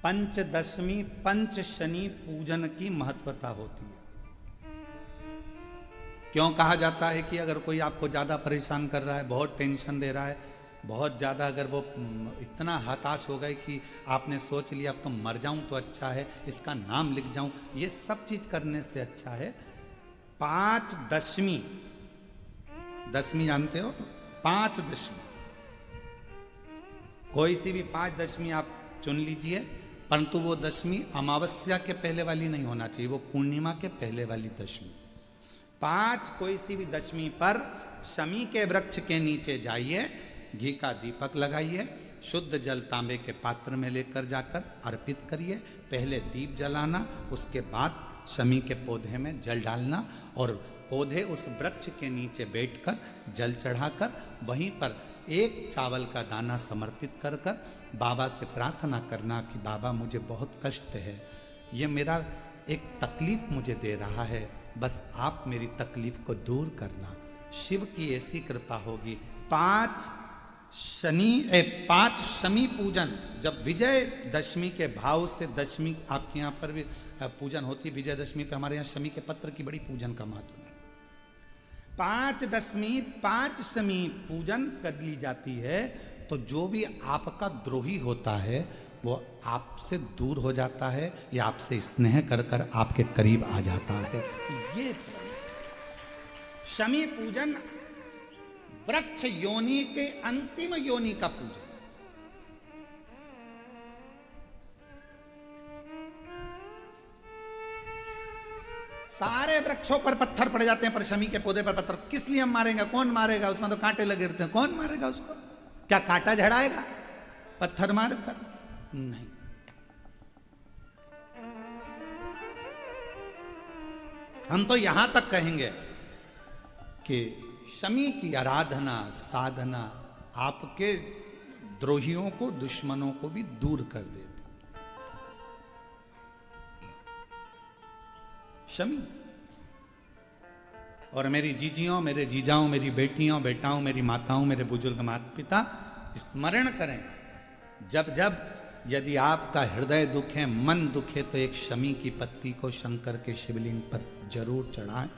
पंचदशमी पंच शनि पूजन की महत्वता होती है। क्यों कहा जाता है कि अगर कोई आपको ज्यादा परेशान कर रहा है, बहुत टेंशन दे रहा है, बहुत ज्यादा अगर वो इतना हताश हो गए कि आपने सोच लिया अब तो मर जाऊं तो अच्छा है, इसका नाम लिख जाऊं, ये सब चीज करने से अच्छा है पांच दशमी। दशमी जानते हो? पांच दशमी, कोई सी भी पांच दशमी आप चुन लीजिए, परंतु वो दशमी अमावस्या के पहले वाली नहीं होना चाहिए, वो पूर्णिमा के पहले वाली दशमी। पांच कोई सी भी दशमी पर शमी के वृक्ष के नीचे जाइए, घी का दीपक लगाइए, शुद्ध जल तांबे के पात्र में लेकर जाकर अर्पित करिए। पहले दीप जलाना, उसके बाद शमी के पौधे में जल डालना और पौधे उस वृक्ष के नीचे बैठकर जल चढ़ाकर वहीं पर एक चावल का दाना समर्पित कर कर बाबा से प्रार्थना करना कि बाबा मुझे बहुत कष्ट है, ये मेरा एक तकलीफ मुझे दे रहा है, बस आप मेरी तकलीफ को दूर करना। शिव की ऐसी कृपा होगी। पांच शमी पूजन, जब विजय दशमी के भाव से दशमी आपके यहाँ पर भी पूजन होती, विजयदशमी पे हमारे यहाँ शमी के पत्र की बड़ी पूजन का महत्व है। पांच दशमी पांच शमी पूजन कर ली जाती है तो जो भी आपका द्रोही होता है वो आपसे दूर हो जाता है या आपसे स्नेह कर कर आपके करीब आ जाता है। ये शमी पूजन वृक्ष योनि के अंतिम योनि का पूजन। सारे वृक्षों पर पत्थर पड़ जाते हैं, पर शमी के पौधे पर पत्थर किस लिए हम मारेंगे? कौन मारेगा? उसमें तो कांटे लगे रहते हैं, कौन मारेगा उसको? क्या कांटा झड़ाएगा पत्थर मार कर? नहीं। हम तो यहां तक कहेंगे कि शमी की आराधना साधना आपके द्रोहियों को, दुश्मनों को भी दूर कर देती। शमी। और मेरी जीजियों, मेरे जीजाओं, मेरी बेटियों बेटाओं, मेरी माताओं, मेरे बुजुर्ग माता पिता स्मरण करें, जब जब यदि आपका हृदय दुखे, मन दुखे, तो एक शमी की पत्ती को शंकर के शिवलिंग पर जरूर चढ़ाएं,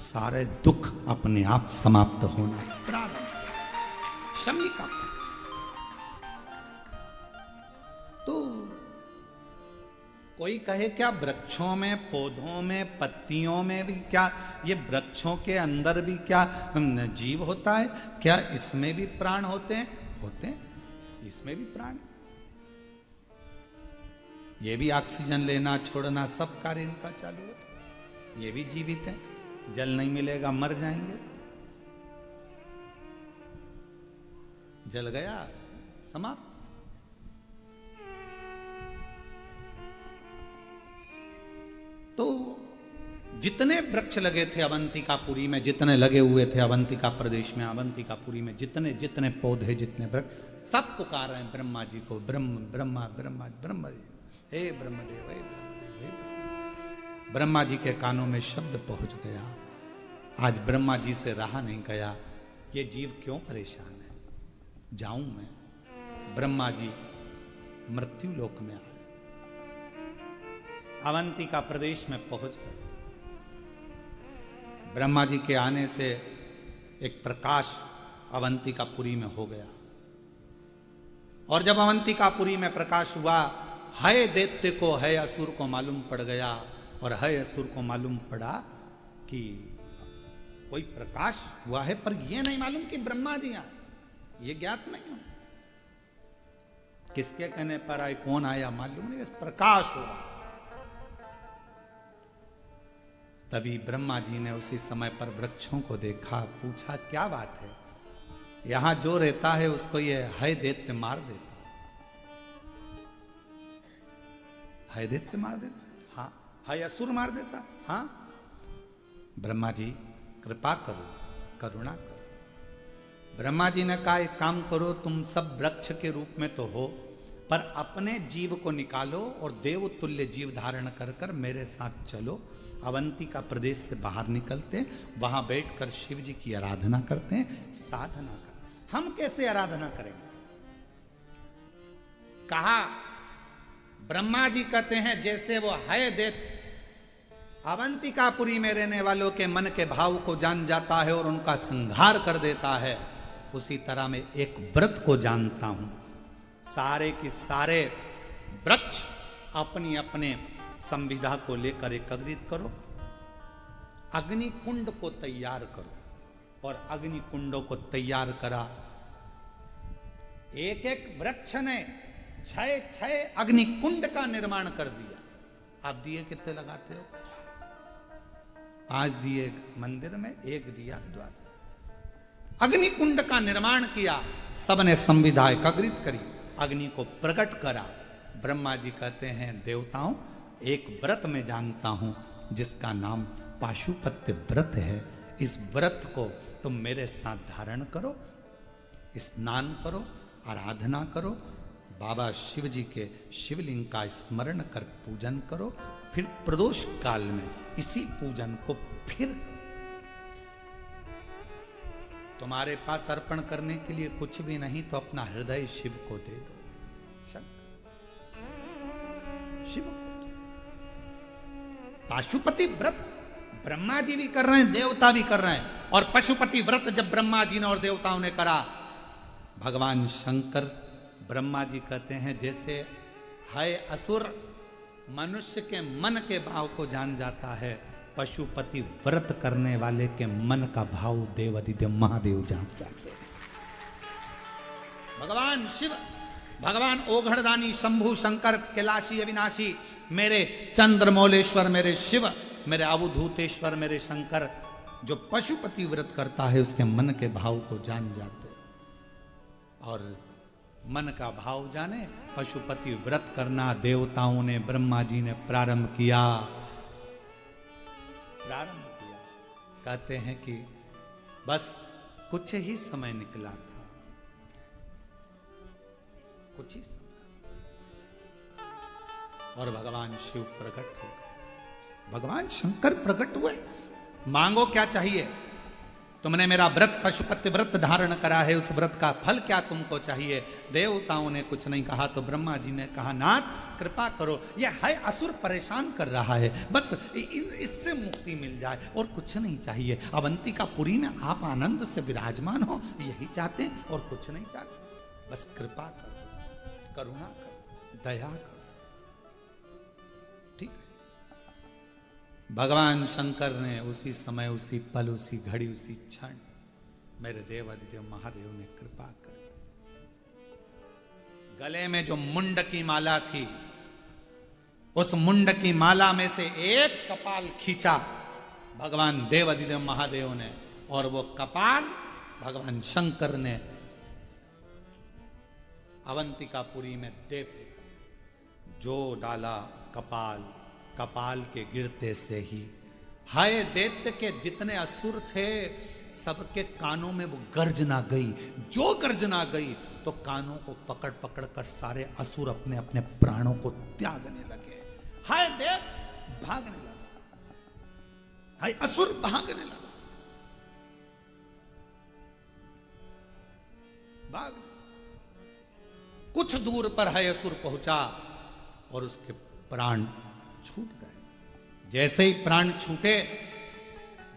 सारे दुख अपने आप समाप्त होना प्रारंभ। शमी का तो कोई कहे क्या वृक्षों में, पौधों में, पत्तियों में भी क्या, ये वृक्षों के अंदर भी क्या जीव होता है? क्या इसमें भी प्राण होते हैं? होते हैं, इसमें भी प्राण। ये भी ऑक्सीजन लेना छोड़ना सब कार्य इनका चालू है, ये भी जीवित है। जल नहीं मिलेगा मर जाएंगे, जल गया समाप्त। तो जितने वृक्ष लगे थे अवंतिकापुरी में, जितने लगे हुए थे अवंतिका प्रदेश में, अवंतिकापुरी में जितने जितने पौधे, जितने वृक्ष, सब पुकार रहे हैं ब्रह्मा जी को, ब्रह्म ब्रह्मा ब्रह्मा ब्रह्म जी, हे ब्रह्मदेव, हे ब्रह्मदेव, हे ब्रह्मदेव। ब्रह्मा जी के कानों में शब्द पहुंच गया। आज ब्रह्मा जी से रहा नहीं गया, ये जीव क्यों परेशान है, जाऊं मैं। ब्रह्मा जी मृत्यु लोक में आए, अवंतिका प्रदेश में पहुंच गए। ब्रह्मा जी के आने से एक प्रकाश अवंतिकापुरी में हो गया, और जब अवंतिकापुरी में प्रकाश हुआ, है दैत्य को, है असुर को मालूम पड़ गया, और है असुर को मालूम पड़ा कि कोई प्रकाश हुआ है, पर यह नहीं मालूम कि ब्रह्मा जी आए, ये ज्ञात नहीं हो। किसके कहने पर आए, कौन आया मालूम नहीं, बस प्रकाश हुआ। तभी ब्रह्मा जी ने उसी समय पर वृक्षों को देखा, पूछा क्या बात है, यहां जो रहता है उसको ये है दैत्य मार देता है, दैत्य मार देता, हाँ, है असुर मार देता, हाँ। ब्रह्मा जी कृपा करो, करुणा करो। ब्रह्मा जी ने कहा एक काम करो, तुम सब वृक्ष के रूप में तो हो, पर अपने जीव को निकालो और देव तुल्य जीव धारण कर कर मेरे साथ चलो। अवंतिका प्रदेश से बाहर निकलते, वहां बैठकर शिव जी की आराधना करते हैं, साधना करते हैं। हम कैसे आराधना करेंगे? कहा ब्रह्मा जी कहते हैं जैसे वो है देत अवंतिकापुरी में रहने वालों के मन के भाव को जान जाता है और उनका संहार कर देता है, उसी तरह मैं एक व्रत को जानता हूं। सारे की सारे वृक्ष अपनी अपने संविधा को लेकर एकत्रित करो, अग्नि कुंड को तैयार करो। और अग्नि कुंडों को तैयार करा, एक एक वृक्ष ने 6 अग्नि कुंड का निर्माण कर दिया। आप दिए कितने लगाते हो? 5 दिए मंदिर में, 1 दिया द्वार। अग्नि कुंड का निर्माण किया, सबने संविधा एकत्रित करी, अग्नि को प्रकट करा। ब्रह्मा जी कहते हैं देवताओं, एक व्रत में जानता हूं जिसका नाम पाशुपत्य व्रत है। इस व्रत को तुम मेरे साथ धारण करो, स्नान करो, आराधना करो, बाबा शिव जी के शिवलिंग का स्मरण कर पूजन करो। फिर प्रदोष काल में इसी पूजन को फिर तुम्हारे पास अर्पण करने के लिए कुछ भी नहीं तो अपना हृदय शिव को दे दो। शिव को पाशुपति व्रत ब्रह्मा जी भी कर रहे हैं, देवता भी कर रहे हैं। और पशुपति व्रत जब ब्रह्मा जी ने और देवताओं ने करा, भगवान शंकर ब्रह्मा जी कहते हैं जैसे है असुर मनुष्य के मन के भाव को जान जाता है, पशुपति व्रत करने वाले के मन का भाव देवादिदेव महादेव जान जाते हैं। भगवान शिव, भगवान ओघड़दानी, शंभु, शंकर, कैलाशी, अविनाशी, मेरे चंद्रमौलेश्वर, मेरे शिव, मेरे अवधूतेश्वर, मेरे शंकर, जो पशुपति व्रत करता है उसके मन के भाव को जान जाते। और मन का भाव जाने, पशुपति व्रत करना देवताओं ने, ब्रह्मा जी ने प्रारंभ किया। कहते हैं कि बस कुछ ही समय निकला था, कुछ ही समय, और भगवान शिव प्रकट हो गए। भगवान शंकर प्रकट हुए। मांगो क्या चाहिए? तुमने मेरा व्रत पशुपति व्रत धारण करा है, उस व्रत का फल क्या तुमको चाहिए? देवताओं ने कुछ नहीं कहा तो ब्रह्मा जी ने कहा नाथ कृपा करो, यह है असुर परेशान कर रहा है, बस इससे मुक्ति मिल जाए और कुछ नहीं चाहिए। अवंतिकापुरी में आप आनंद से विराजमान हो, यही चाहते हैं और कुछ नहीं चाहते। बस कृपा करो, करुणा करो, दया करो। ठीक है। भगवान शंकर ने उसी समय, उसी पल, उसी घड़ी, उसी क्षण मेरे देवादिदेव महादेव ने कृपा कर, गले में जो मुंड की माला थी, उस मुंड की माला में से एक कपाल खींचा भगवान देवादिदेव महादेव ने, और वो कपाल भगवान शंकर ने अवंतिकापुरी में दे जो डाला कपाल, कपाल के गिरते से ही हाय दैत्य के जितने असुर थे सबके कानों में वो गर्जना गई। जो गर्जना गई तो कानों को पकड़ पकड़ कर सारे असुर अपने अपने प्राणों को त्यागने लगे। हाय दैत्य भागने लगा, हाय असुर भागने लगा, भाग। कुछ दूर पर है असुर पहुंचा और उसके प्राण छूट गए। जैसे ही प्राण छूटे,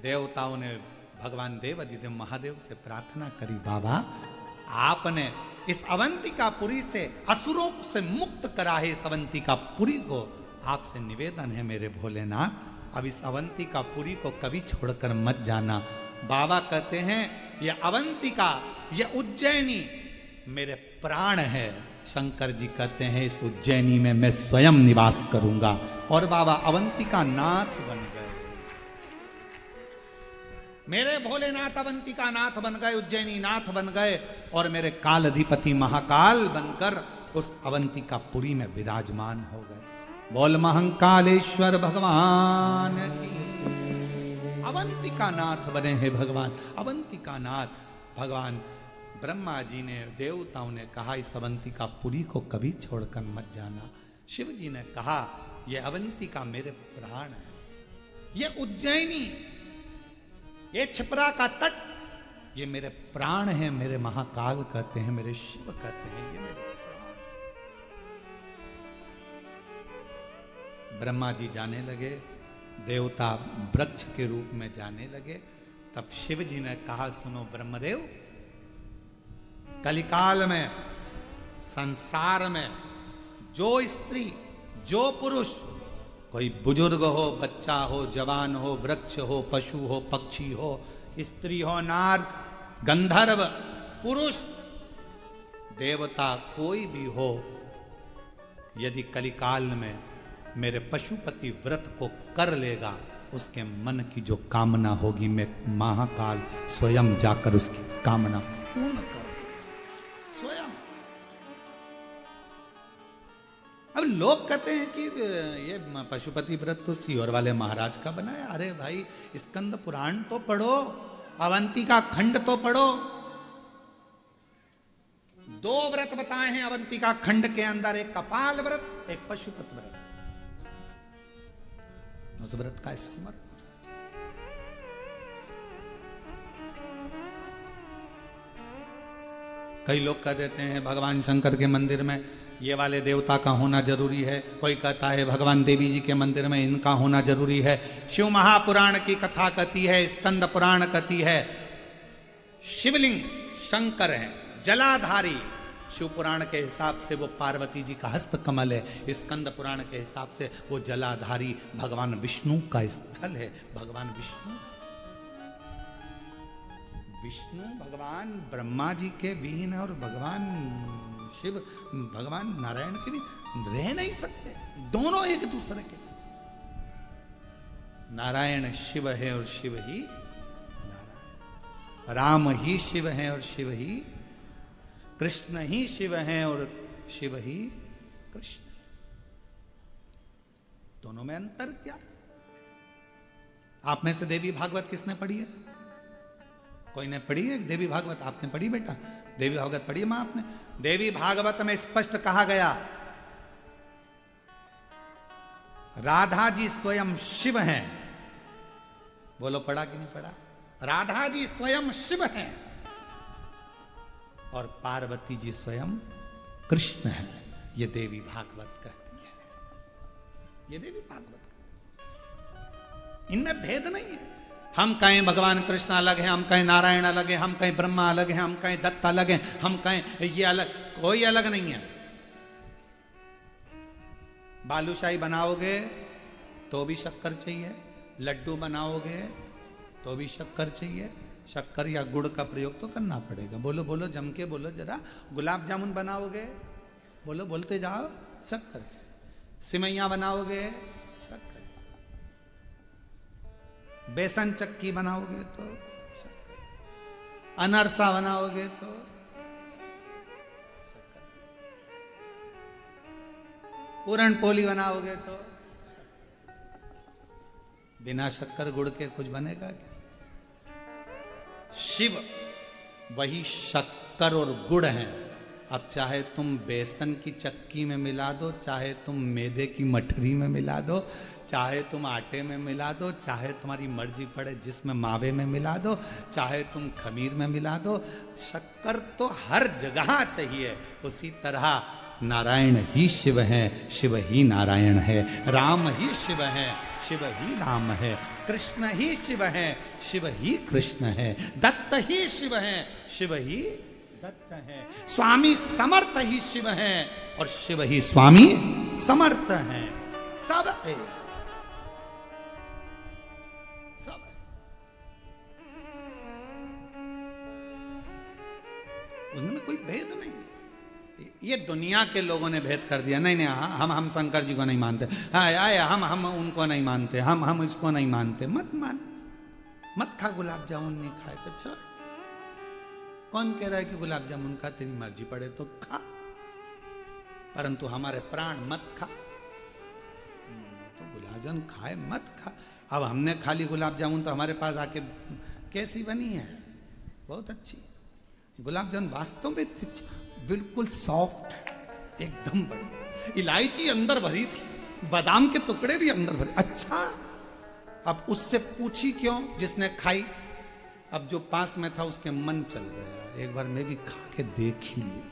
देवताओं ने भगवान देवादिदेव महादेव से प्रार्थना करी, बाबा आपने इस अवंतिकापुरी से असुरों से मुक्त करा है, इस अवंतिकापुरी को आपसे निवेदन है मेरे भोलेनाथ, अब इस अवंतिकापुरी को कभी छोड़कर मत जाना। बाबा कहते हैं ये अवंतिका, ये उज्जैनी मेरे प्राण है। शंकर जी कहते हैं इस उज्जैनी में मैं स्वयं निवास करूंगा। और बाबा अवंतिका नाथ बन गए, मेरे भोलेनाथ अवंतिका नाथ बन गए, उज्जैनी नाथ बन गए, और मेरे काल अधिपति महाकाल बनकर उस अवंतिकापुरी में विराजमान हो गए। बोल महंकालेश्वर भगवान की। अवंतिका नाथ बने हैं भगवान, अवंतिका नाथ। भगवान ब्रह्मा जी ने, देवताओं ने कहा इस अवंतिकापुरी को कभी छोड़कर मत जाना। शिव जी ने कहा ये अवंतिका मेरे प्राण है, ये उज्जैनी, ये छिपरा का तट, ये मेरे प्राण है। मेरे महाकाल कहते हैं, मेरे शिव कहते हैं ये मेरे प्राण। ब्रह्मा जी जाने लगे, देवता वृक्ष के रूप में जाने लगे। तब शिव जी ने कहा, सुनो ब्रह्मदेव, कलिकाल में संसार में जो स्त्री जो पुरुष, कोई बुजुर्ग हो, बच्चा हो, जवान हो, वृक्ष हो, पशु हो, पक्षी हो, स्त्री हो, नार, गंधर्व, पुरुष, देवता, कोई भी हो, यदि कलिकाल में मेरे पशुपति व्रत को कर लेगा, उसके मन की जो कामना होगी, मैं महाकाल स्वयं जाकर उसकी कामना पूर्ण कर स्वयं। अब लोग कहते हैं कि ये पशुपति व्रत तो सीहोर वाले महाराज का बनाया। अरे भाई, स्कंद पुराण तो पढ़ो, अवंतिका खंड तो पढ़ो। 2 व्रत बताए हैं अवंतिका खंड के अंदर, एक कपाल व्रत, एक पशुपति व्रत। उस व्रत का स्मरण। कई लोग कह देते हैं भगवान शंकर के मंदिर में ये वाले देवता का होना जरूरी है, कोई कहता है भगवान देवी जी के मंदिर में इनका होना जरूरी है। शिव महापुराण की कथा कहती है, स्कंद पुराण कहती है, शिवलिंग शंकर है, जलाधारी। शिव पुराण के हिसाब से वो पार्वती जी का हस्त कमल है, स्कंद पुराण के हिसाब से वो जलाधारी भगवान विष्णु का स्थल है। भगवान विष्णु भगवान ब्रह्मा जी के विहीन है, और भगवान शिव भगवान नारायण के भी रह नहीं सकते, दोनों एक दूसरे के। नारायण शिव है और शिव ही नारायण, राम ही शिव है और शिव ही, कृष्ण ही शिव है और शिव ही कृष्ण। दोनों में अंतर क्या? आप में से देवी भागवत किसने पढ़ी है? कोई ने पढ़ी है देवी भागवत? आपने पढ़ी बेटा? देवी भागवत पढ़ी है मां आपने? देवी भागवत में स्पष्ट कहा गया, राधा जी स्वयं शिव हैं। बोलो पढ़ा कि नहीं पढ़ा? राधा जी स्वयं शिव हैं और पार्वती जी स्वयं कृष्ण है। ये देवी भागवत कहती है, ये देवी भागवत, इनमें भेद नहीं है। हम कहें भगवान कृष्ण अलग है, हम कहें नारायण अलग है, हम कहें ब्रह्मा अलग है, हम कहें दत्त अलग है, हम कहें ये अलग, कोई अलग नहीं है। बालूशाही बनाओगे तो भी शक्कर चाहिए, लड्डू बनाओगे तो भी शक्कर चाहिए, शक्कर या गुड़ का प्रयोग तो करना पड़ेगा। बोलो बोलो जम के बोलो जरा। गुलाब जामुन बनाओगे, बोलो बोलते जाओ, शक्कर चाहिए। सिमैया बनाओगे, शक्कर। बेसन चक्की बनाओगे तो शक्कर, अनरसा बनाओगे तो शक्कर, पूरण पोली बनाओगे तो। बिना शक्कर गुड़ के कुछ बनेगा क्या? शिव वही शक्कर और गुड़ हैं। अब चाहे तुम बेसन की चक्की में मिला दो, चाहे तुम मैदे की मठरी में मिला दो, चाहे तुम आटे में मिला दो, चाहे तुम्हारी मर्जी पड़े जिसमें मावे में मिला दो, चाहे तुम खमीर में मिला दो, शक्कर तो हर जगह चाहिए। उसी तरह नारायण ही शिव हैं, शिव ही नारायण है, राम ही शिव हैं, शिव ही राम है, कृष्ण ही शिव हैं, शिव ही कृष्ण है, दत्त ही शिव हैं, शिव ही दत्त है, स्वामी समर्थ ही शिव हैं और शिव ही स्वामी समर्थ हैं। सब एक, सब है। उनमें कोई भेद नहीं। ये दुनिया के लोगों ने भेद कर दिया। नहीं नहीं, हम शंकर जी को नहीं मानते, हम उनको नहीं मानते, हम इसको नहीं मानते। मत मान, मत खा गुलाब जामुन, नहीं खाए तो छोड़। कौन कह रहा है कि गुलाब जामुन खा? तेरी मर्जी पड़े तो खा, परंतु हमारे प्राण मत खा। तो गुलाब जामुन खाए मत खा। अब हमने खा ली गुलाब जामुन तो हमारे पास आके कैसी बनी है? बहुत अच्छी गुलाब जामुन, वास्तव में बिल्कुल सॉफ्ट, एकदम बढ़िया। इलायची अंदर भरी थी, बादाम के टुकड़े भी अंदर भरे। अच्छा, अब उससे पूछी क्यों जिसने खाई? अब जो पास में था उसके मन चल गया, एक बार मैं भी खा के देख ही लूं।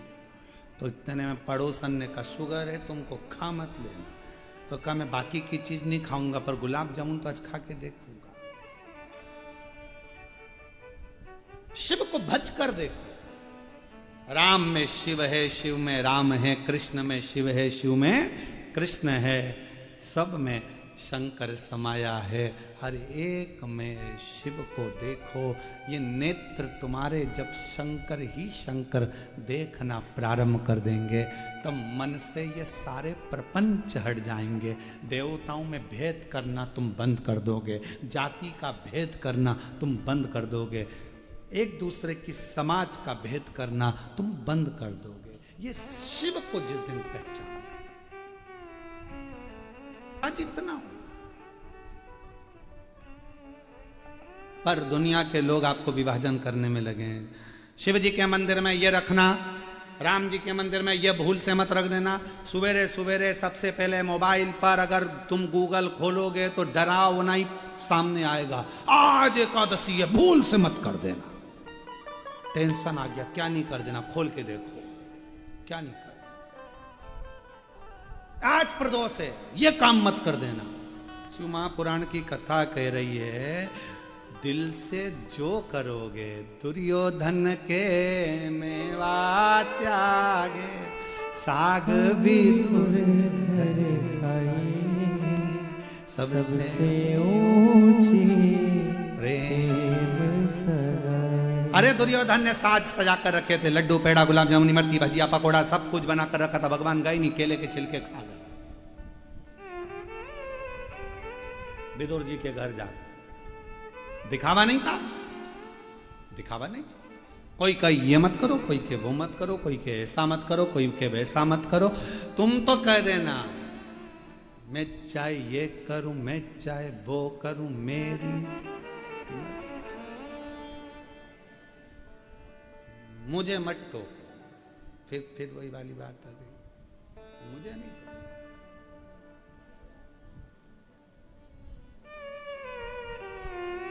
तो इतने में पड़ोसन ने कहा, शुगर है तुमको, खा मत लेना। तो कहा मैं बाकी की चीज नहीं खाऊंगा, पर गुलाब जामुन तो आज खा के देखूंगा। शिव को भज कर देखो। राम में शिव है, शिव में राम है, कृष्ण में शिव है, शिव में कृष्ण है, सब में शंकर समाया है। हर एक में शिव को देखो। ये नेत्र तुम्हारे जब शंकर ही शंकर देखना प्रारंभ कर देंगे, तब मन से ये सारे प्रपंच हट जाएंगे। देवताओं में भेद करना तुम बंद कर दोगे, जाति का भेद करना तुम बंद कर दोगे, एक दूसरे की समाज का भेद करना तुम बंद कर दोगे। ये शिव को जिस दिन पहचान आज इतना हो, पर दुनिया के लोग आपको विभाजन करने में लगे हैं। शिव जी के मंदिर में ये रखना, राम जी के मंदिर में ये भूल से मत रख देना। सवेरे सवेरे सबसे पहले मोबाइल पर अगर तुम गूगल खोलोगे तो डरावना ही सामने आएगा, आज एकादशी है, भूल से मत कर देना। टेंशन आ गया, क्या नहीं कर देना, खोल के देखो क्या नहीं कर देना। आज प्रदोष है, ये काम मत कर देना। शिव महापुराण की कथा कह रही है, दिल से जो करोगे दुर्योधन के मेवा त्यागे, साग भी दूर खाई, सबसे ऊंची प्रेम सगाई। अरे दुर्योधन ने साज सजा कर रखे थे, लड्डू पेड़ा गुलाब जामुन इमरती भजिया पकोड़ा सब कुछ बना कर रखा था, भगवान गए नहीं, केले के छिलके खा गए। विदुर जी के घर जाकर दिखावा नहीं था, दिखावा नहीं था। कोई कहे ये मत करो, कोई के वो मत करो, कोई के ऐसा मत करो, कोई के वैसा मत करो। तुम तो कह देना मैं चाहे ये करूं, मैं चाहे वो करूं, मेरी मुझे मत टोको। फिर वही वाली बात आ गई, मुझे नहीं।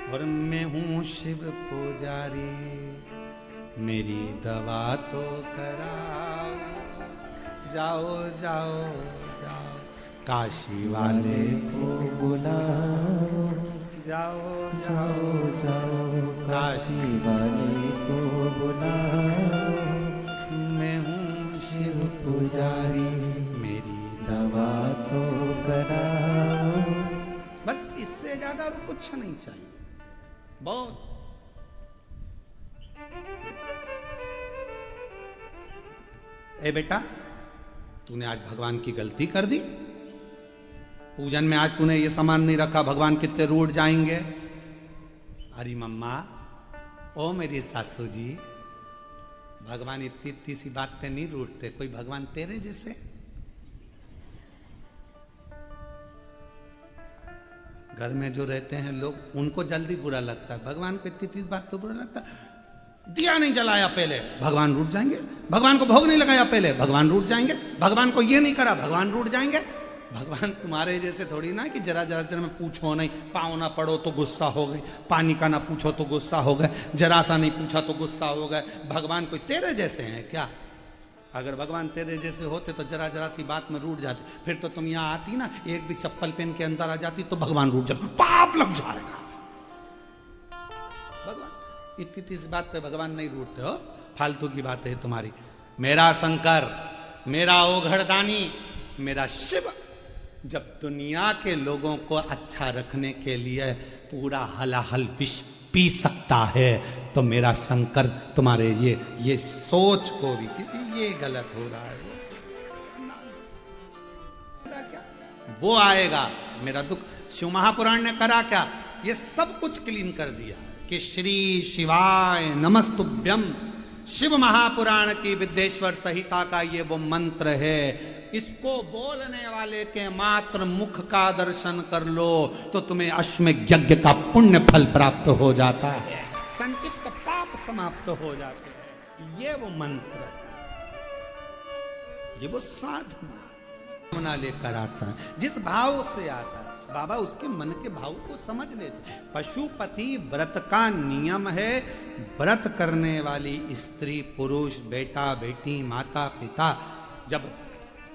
और मैं हूं शिव पुजारी, मेरी दवा तो कराओ, जाओ जाओ जाओ काशी वाले को बुलाओ, जाओ जाओ जाओ काशी वाले को बुलाओ। मैं हूं शिव पुजारी, मेरी दवा तो कराओ। बस इससे ज्यादा और कुछ नहीं चाहिए। बहुत ए बेटा, तूने आज भगवान की गलती कर दी। पूजन में आज तूने ये सामान नहीं रखा, भगवान कितने रूठ जाएंगे। अरे मम्मा, ओ मेरी सासू जी, भगवान इतनी इतनी सी बात पे नहीं रूठते। कोई भगवान तेरे जैसे? घर में जो रहते हैं लोग, उनको जल्दी बुरा लगता है, भगवान को इतनी बात तो बुरा लगता है। दिया नहीं जलाया पहले, भगवान रूठ जाएंगे। भगवान को भोग नहीं लगाया पहले, भगवान रूठ जाएंगे। भगवान को ये नहीं करा, भगवान रूठ जाएंगे। भगवान तुम्हारे जैसे थोड़ी ना कि जरा जरा देर में पूछो नहीं, पाँव ना पड़ो तो गुस्सा हो गए, पानी का ना पूछो तो गुस्सा हो गए, जरा सा नहीं पूछा तो गुस्सा हो गए। भगवान कोई तेरे जैसे हैं क्या? अगर भगवान तेरे जैसे होते तो जरा जरा सी बात में रूठ जाते। फिर तो तुम यहाँ आती ना, एक भी चप्पल पहन के अंदर आ जाती तो भगवान रूठ जाता, पाप लग जाएगा। भगवान इतनी सी बात पे भगवान नहीं रूठते हो, फालतू की बात है तुम्हारी। मेरा शंकर, मेरा ओघड़दानी, मेरा शिव जब दुनिया के लोगों को अच्छा रखने के लिए पूरा हलाहल विष पी सकता है, तो मेरा शंकर तुम्हारे ये सोच को भी ये गलत हो रहा है, वो आएगा मेरा दुख। शिव महापुराण ने करा क्या? ये सब कुछ क्लीन कर दिया कि श्री शिवाय नमस्तुभ्यम। शिव महापुराण की विद्येश्वर संहिता का ये वो मंत्र है। इसको बोलने वाले के मात्र मुख का दर्शन कर लो तो तुम्हें अश्वमेध यज्ञ का पुण्य फल प्राप्त हो जाता है, संचित पाप समाप्त हो जाते हैं। ये वो मंत्र है, ये वो साधना लेकर आता है। जिस भाव से आता है बाबा, उसके मन के भाव को समझ लेते। पशुपति व्रत का नियम है, व्रत करने वाली स्त्री पुरुष, बेटा बेटी, माता पिता जब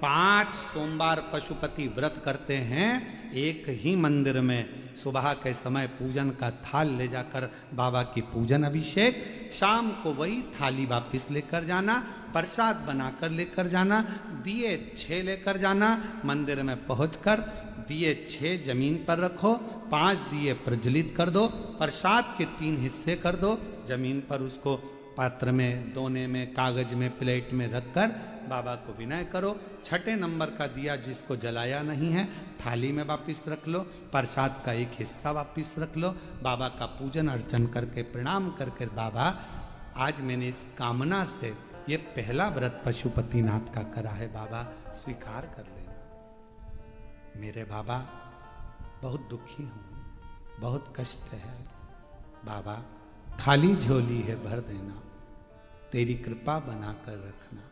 5 सोमवार पशुपति व्रत करते हैं एक ही मंदिर में। सुबह के समय पूजन का थाल ले जाकर बाबा की पूजन अभिषेक, शाम को वही थाली वापस लेकर जाना, प्रसाद बनाकर लेकर जाना, दिए 6 लेकर जाना, मंदिर में पहुंचकर दिए 6 जमीन पर रखो, 5 दिए प्रज्वलित कर दो, प्रसाद के 3 हिस्से कर दो, जमीन पर उसको पात्र में, दोने में, कागज में, प्लेट में रखकर बाबा को विनय करो। 6ठे नंबर का दिया जिसको जलाया नहीं है थाली में वापिस रख लो, प्रसाद का एक हिस्सा वापिस रख लो, बाबा का पूजन अर्चन करके प्रणाम करके बाबा आज मैंने इस कामना से ये पहला व्रत पशुपतिनाथ का करा है, बाबा स्वीकार कर लेना। मेरे बाबा बहुत दुखी हूं, बहुत कष्ट है बाबा, खाली झोली है भर देना, तेरी कृपा बनाकर रखना,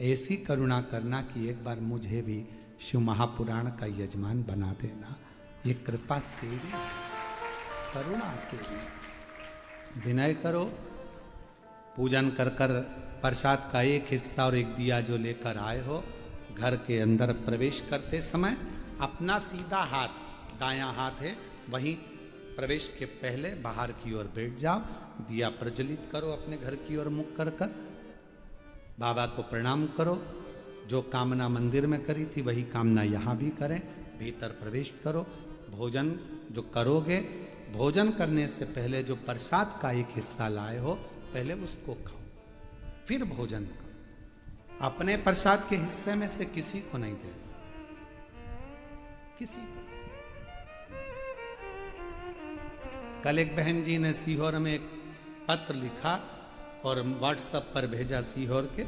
ऐसी करुणा करना कि एक बार मुझे भी शिव महापुराण का यजमान बना देना, ये कृपा तेरी, करुणा तेरी। विनय करो, पूजन कर कर प्रसाद का एक हिस्सा और एक दिया जो लेकर आए हो, घर के अंदर प्रवेश करते समय अपना सीधा हाथ, दायां हाथ है, वहीं प्रवेश के पहले बाहर की ओर बैठ जाओ, दिया प्रज्वलित करो, अपने घर की ओर मुख कर कर बाबा को प्रणाम करो। जो कामना मंदिर में करी थी वही कामना यहाँ भी करें, भीतर प्रवेश करो। भोजन जो करोगे, भोजन करने से पहले जो प्रसाद का एक हिस्सा लाए हो पहले उसको खाओ, फिर भोजन करो। अपने प्रसाद के हिस्से में से किसी को नहीं देना, किसी को। कल एक बहन जी ने सीहोर में एक पत्र लिखा और व्हाट्सएप पर भेजा सीहोर के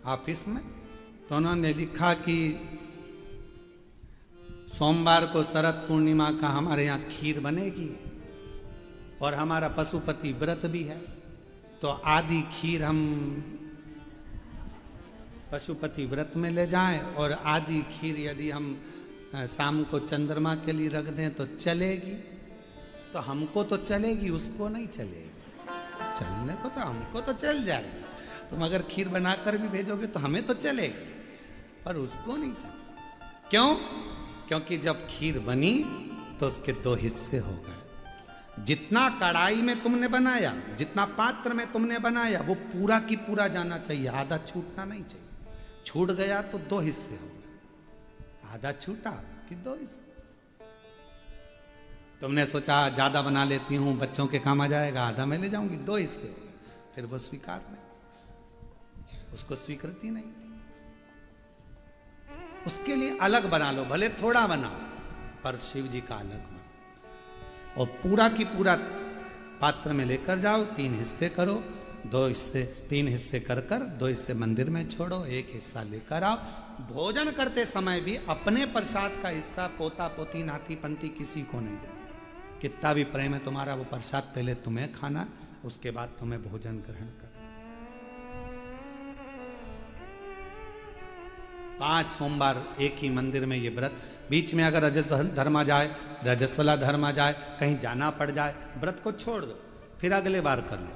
ऑफिस में, तो उन्होंने लिखा कि सोमवार को शरद पूर्णिमा का हमारे यहाँ खीर बनेगी और हमारा पशुपति व्रत भी है, तो आधी खीर हम पशुपति व्रत में ले जाएं और आधी खीर यदि हम शाम को चंद्रमा के लिए रख दें तो चलेगी। तो हमको तो चलेगी, उसको नहीं चलेगी। चलने को तो हमको तो चल जाएगी, तुम अगर खीर बनाकर भी भेजोगे तो हमें तो चलेगी, पर उसको नहीं चलेगी। क्यों? क्योंकि जब खीर बनी तो उसके 2 हिस्से हो गए। जितना कढ़ाई में तुमने बनाया, जितना पात्र में तुमने बनाया, वो पूरा की पूरा जाना चाहिए, आधा छूटना नहीं चाहिए। छूट गया तो 2 हिस्से हो गए, आधा छूटा कि 2 हिस्से। तुमने सोचा ज्यादा बना लेती हूं, बच्चों के काम आ जाएगा, आधा मैं ले जाऊंगी, 2 हिस्से हो गए, फिर वो स्वीकार नहीं, उसको स्वीकृति नहीं। उसके लिए अलग बना लो, भले थोड़ा बनाओ, पर शिव जी का अलग बनो। और पूरा की पूरा पात्र में लेकर जाओ, 3 हिस्से करो, 2 हिस्से, 3 हिस्से कर कर 2 हिस्से मंदिर में छोड़ो, 1 हिस्सा लेकर आओ। भोजन करते समय भी अपने प्रसाद का हिस्सा पोता पोती नाती पंती किसी को नहीं देना। कितना भी प्रेम है तुम्हारा, वो प्रसाद पहले तुम्हें खाना, उसके बाद तुम्हें भोजन ग्रहण करना। 5 सोमवार एक ही मंदिर में ये व्रत। बीच में अगर रजस धर्म आ जाए, रजस वाला धर्म आ जाए, कहीं जाना पड़ जाए, व्रत को छोड़ दो, फिर अगले बार कर लो,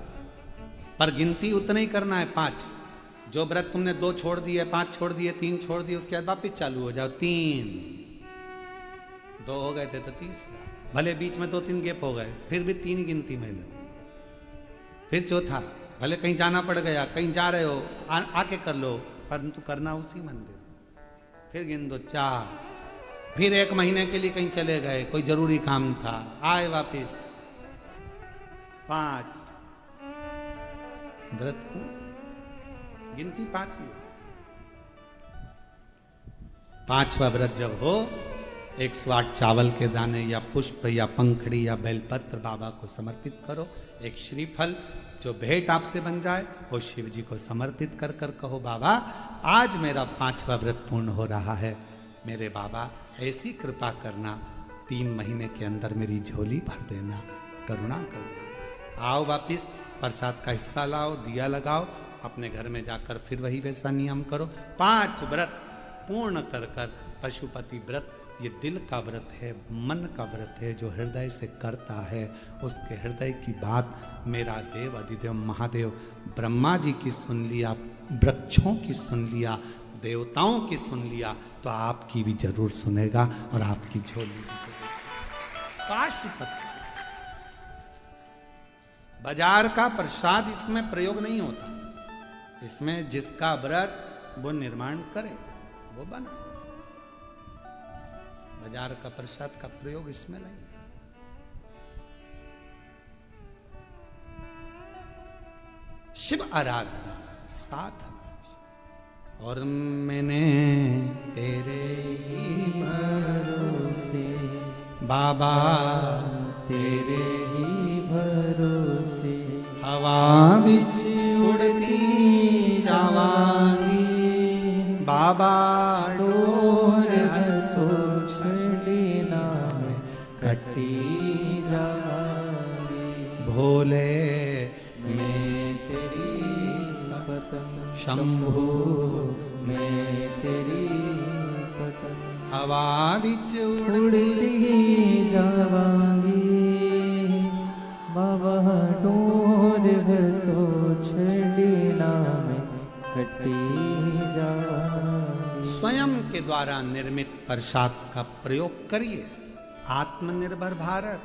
पर गिनती उतना ही करना है 5। जो व्रत तुमने 2 छोड़ दिए, 5 छोड़ दिए, 3 छोड़ दिए, उसके बाद वापिस चालू हो जाओ। 3 2 हो गए थे तो 3, भले बीच में 2-3 गैप हो गए, फिर भी 3 गिनती में लो। फिर चौथा, भले कहीं जाना पड़ गया, कहीं जा रहे हो, आके कर लो, परंतु करना उसी मंदिर। फिर गिन दो 4, फिर 1 महीने के लिए कहीं चले गए, कोई जरूरी काम था, आए वापिस 5। व्रत को गिनती 5 ही। 5वां व्रत जब हो, 108 चावल के दाने या पुष्प या पंखड़ी या बेलपत्र बाबा को समर्पित करो। एक श्रीफल जो भेंट आपसे बन जाए वो शिव जी को समर्पित कर कर कहो, बाबा आज मेरा 5वां व्रत पूर्ण हो रहा है, मेरे बाबा ऐसी कृपा करना, 3 महीने के अंदर मेरी झोली भर देना, करुणा कर देना। आओ वापिस प्रसाद का हिस्सा लाओ, दिया लगाओ, अपने घर में जाकर फिर वही वैसा नियम करो। 5 व्रत पूर्ण कर कर पशुपति व्रत, ये दिल का व्रत है, मन का व्रत है, जो हृदय से करता है उसके हृदय की बात मेरा देव अधिदेव महादेव ब्रह्मा जी की सुन लिया, वृक्षों की सुन लिया, देवताओं की सुन लिया तो आपकी भी जरूर सुनेगा और आपकी झोली भी जरूर। पाशुपत बाजार का प्रसाद इसमें प्रयोग नहीं होता, इसमें जिसका व्रत वो निर्माण करे वो बना। बाजार का प्रसाद का प्रयोग इसमें नहीं। शिव आराधना साथ और मैंने तेरे ही भरोसे बाबा तेरे ही भरोसे हवा बिच उड़ती जावांगी बाबा डोर तो छड़ी ना में कटी जावांगी भोले शंभु मैं तेरी पतंग हवा बिच उड़ती जावांगी बाबा डोर तो छड़ी ना में कटी जावांगी। स्वयं के द्वारा निर्मित प्रसाद का प्रयोग करिए। आत्मनिर्भर भारत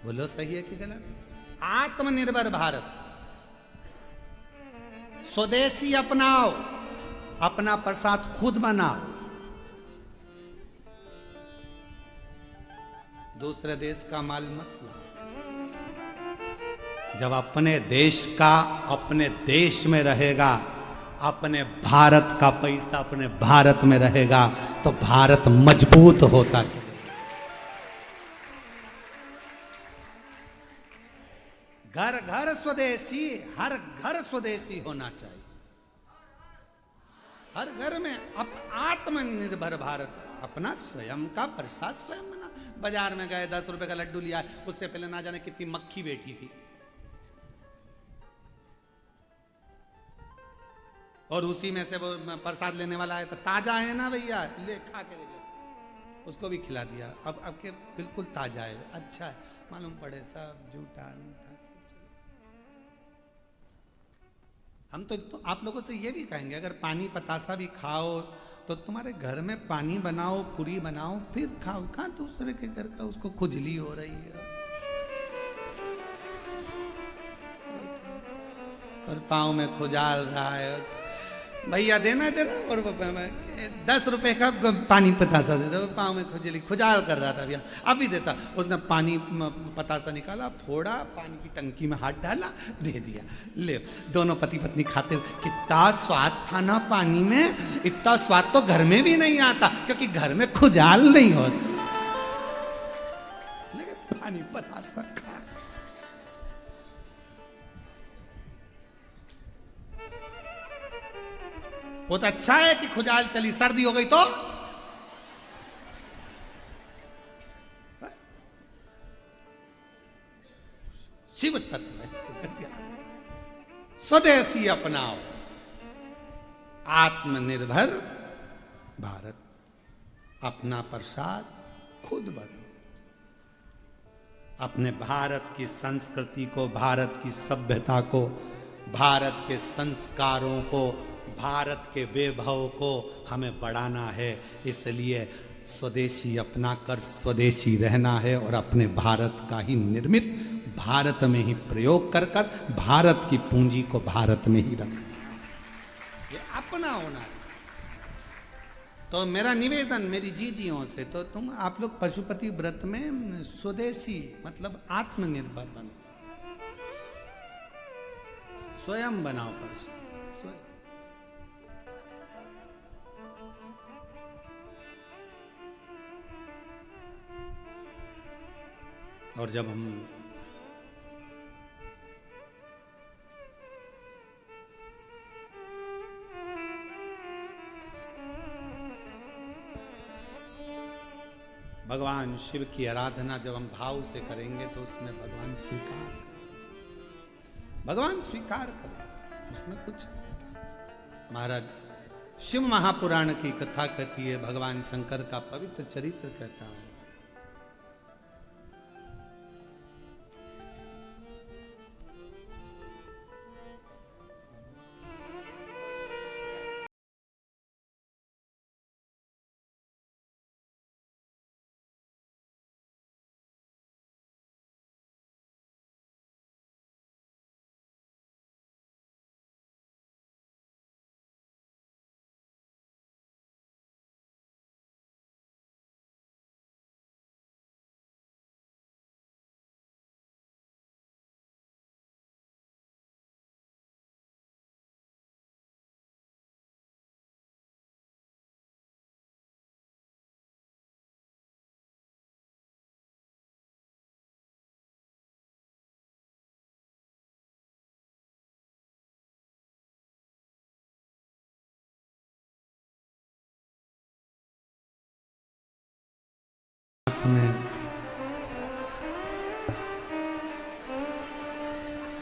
बोलो, सही है कि गलत? आत्मनिर्भर भारत। स्वदेशी अपनाओ, अपना प्रसाद खुद बनाओ, दूसरे देश का माल मत लाओ। जब अपने देश का अपने देश में रहेगा, अपने भारत का पैसा अपने भारत में रहेगा तो भारत मजबूत होता है। घर घर स्वदेशी, हर घर स्वदेशी होना चाहिए। हर घर में आत्मनिर्भर भारत, अपना स्वयं का प्रसाद स्वयं बना। बाजार में गए 10 रुपए का लड्डू लिया, उससे पहले ना जाने कितनी मक्खी बैठी थी और उसी में से वो प्रसाद लेने वाला है तो ताजा है ना भैया, ले खा के ले, उसको भी खिला दिया। अब के बिल्कुल ताजा है, अच्छा है, मालूम पड़े सब झूठा मीठा। हम तो आप लोगों से ये भी कहेंगे, अगर पानी पतासा भी खाओ तो तुम्हारे घर में पानी बनाओ, पूरी बनाओ, फिर खाओ। कहाँ दूसरे के घर का उसको खुजली हो रही है और पाँव में खुजाल रहा है। भैया देना जरा, और 10 रुपए का पानी पतासा देता, पाँव में खुजली खुजाल कर रहा था भैया, अभी देता। उसने पानी पतासा निकाला, फोड़ा, पानी की टंकी में हाथ डाला, दे दिया, ले। दोनों पति पत्नी खाते, कितना स्वाद था ना पानी में, इतना स्वाद तो घर में भी नहीं आता क्योंकि घर में खुजाल नहीं होता। लेकिन पानी पतासा खा, बहुत अच्छा है कि खुजाल चली, सर्दी हो गई तो शिव तत्व है। स्वदेशी अपनाओ, आत्मनिर्भर भारत, अपना प्रसाद खुद बनो। अपने भारत की संस्कृति को, भारत की सभ्यता को, भारत के संस्कारों को, भारत के वैभव को हमें बढ़ाना है। इसलिए स्वदेशी अपना कर स्वदेशी रहना है और अपने भारत का ही निर्मित भारत में ही प्रयोग कर कर भारत की पूंजी को भारत में ही रखना, ये अपना होना है। तो मेरा निवेदन मेरी जीजियों से, तो तुम आप लोग पशुपति व्रत में स्वदेशी मतलब आत्मनिर्भर बनो, स्वयं बनाओ पर स्वयं। और जब हम भगवान शिव की आराधना जब हम भाव से करेंगे तो उसमें भगवान स्वीकार करें, उसमें कुछ। महाराज शिव महापुराण की कथा कहती है, भगवान शंकर का पवित्र चरित्र कहता है।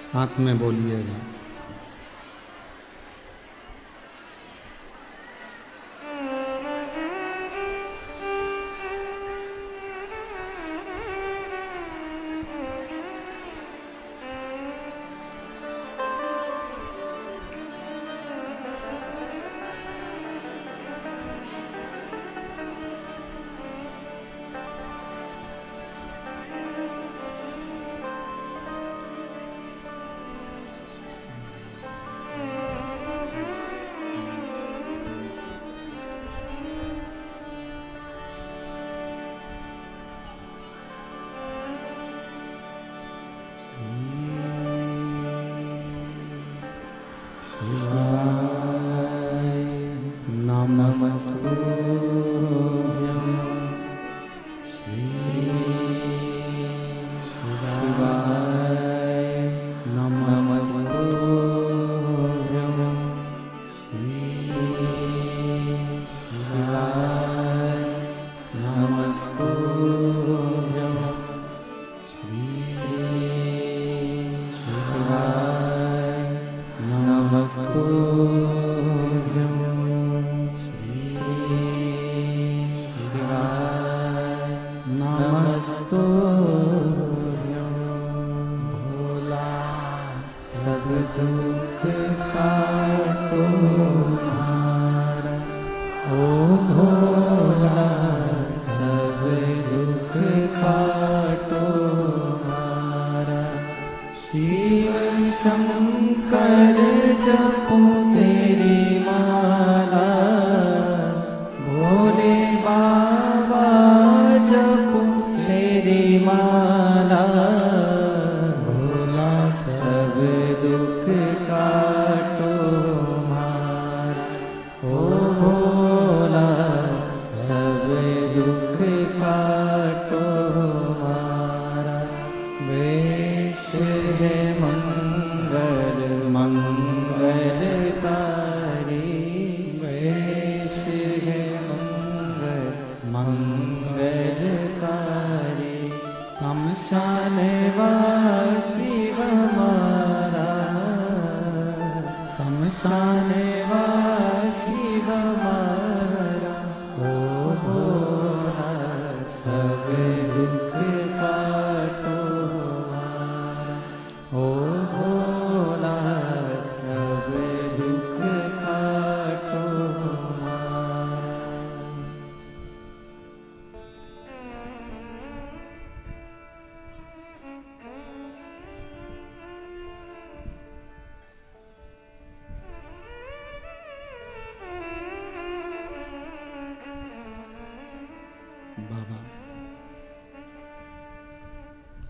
साथ में बोलिएगा।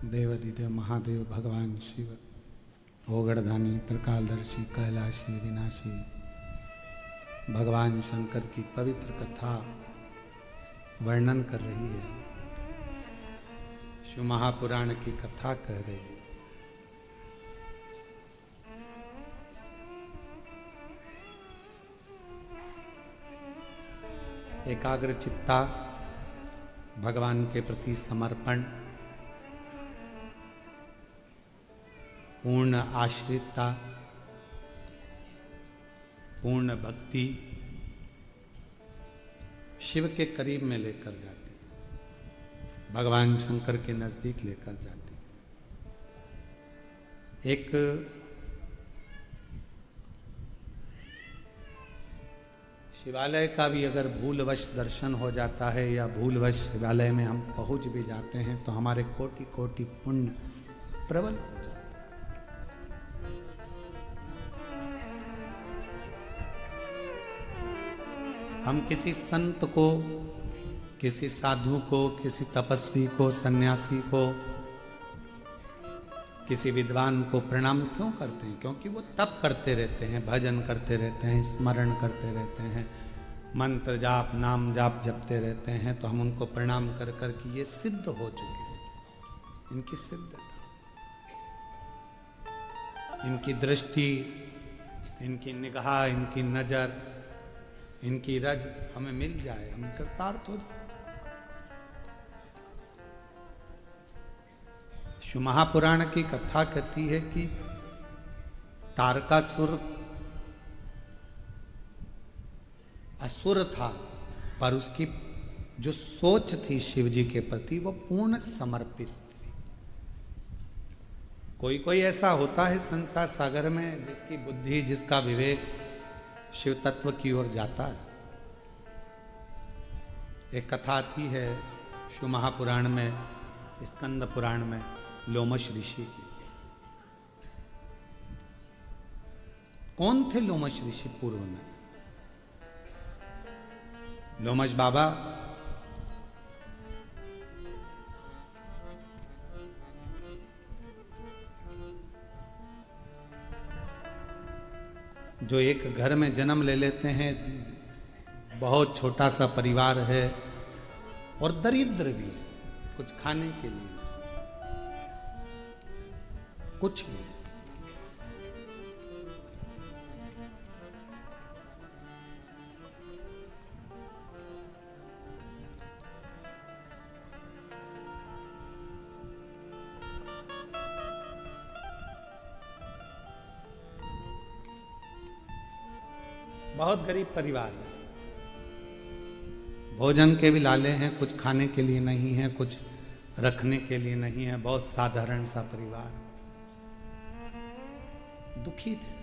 देवाधिदेव महादेव भगवान शिव ओगड़धानी त्रिकालदर्शी कैलाशी विनाशी भगवान शंकर की पवित्र कथा वर्णन कर रही है। शिव महापुराण की कथा कह रही है। एकाग्र चित्ता, भगवान के प्रति समर्पण, पूर्ण आश्रितता, पूर्ण भक्ति शिव के करीब में लेकर जाती, भगवान शंकर के नजदीक लेकर जाती। एक शिवालय का भी अगर भूलवश दर्शन हो जाता है या भूलवश शिवालय में हम पहुंच भी जाते हैं तो हमारे कोटि कोटि पुण्य प्रबल हो जाते हैं। हम किसी संत को, किसी साधु को, किसी तपस्वी को, सन्यासी को, किसी विद्वान को प्रणाम क्यों करते हैं? क्योंकि वो तप करते रहते हैं, भजन करते रहते हैं, स्मरण करते रहते हैं, मंत्र जाप नाम जाप जपते रहते हैं। तो हम उनको प्रणाम कर कर कि ये सिद्ध हो चुके हैं, इनकी सिद्धता, इनकी दृष्टि, इनकी निगाह, इनकी नजर, इनकी रज हमें मिल जाए, हम कृतार्थ हो जाए। शिव महापुराण की कथा कहती है कि तारकासुर असुर था, पर उसकी जो सोच थी शिव जी के प्रति वो पूर्ण समर्पित थी। कोई कोई ऐसा होता है संसार सागर में जिसकी बुद्धि, जिसका विवेक शिव तत्व की ओर जाता है। एक कथा आती है शिव महापुराण में, स्कंद पुराण में, लोमश ऋषि की। कौन थे लोमश ऋषि पूर्व में? लोमश बाबा जो एक घर में जन्म ले लेते हैं, बहुत छोटा सा परिवार है और दरिद्र भी है, कुछ खाने के लिए कुछ भी। बहुत गरीब परिवार है, भोजन के भी लाले हैं, कुछ खाने के लिए नहीं है, कुछ रखने के लिए नहीं है, बहुत साधारण सा परिवार, दुखी थे।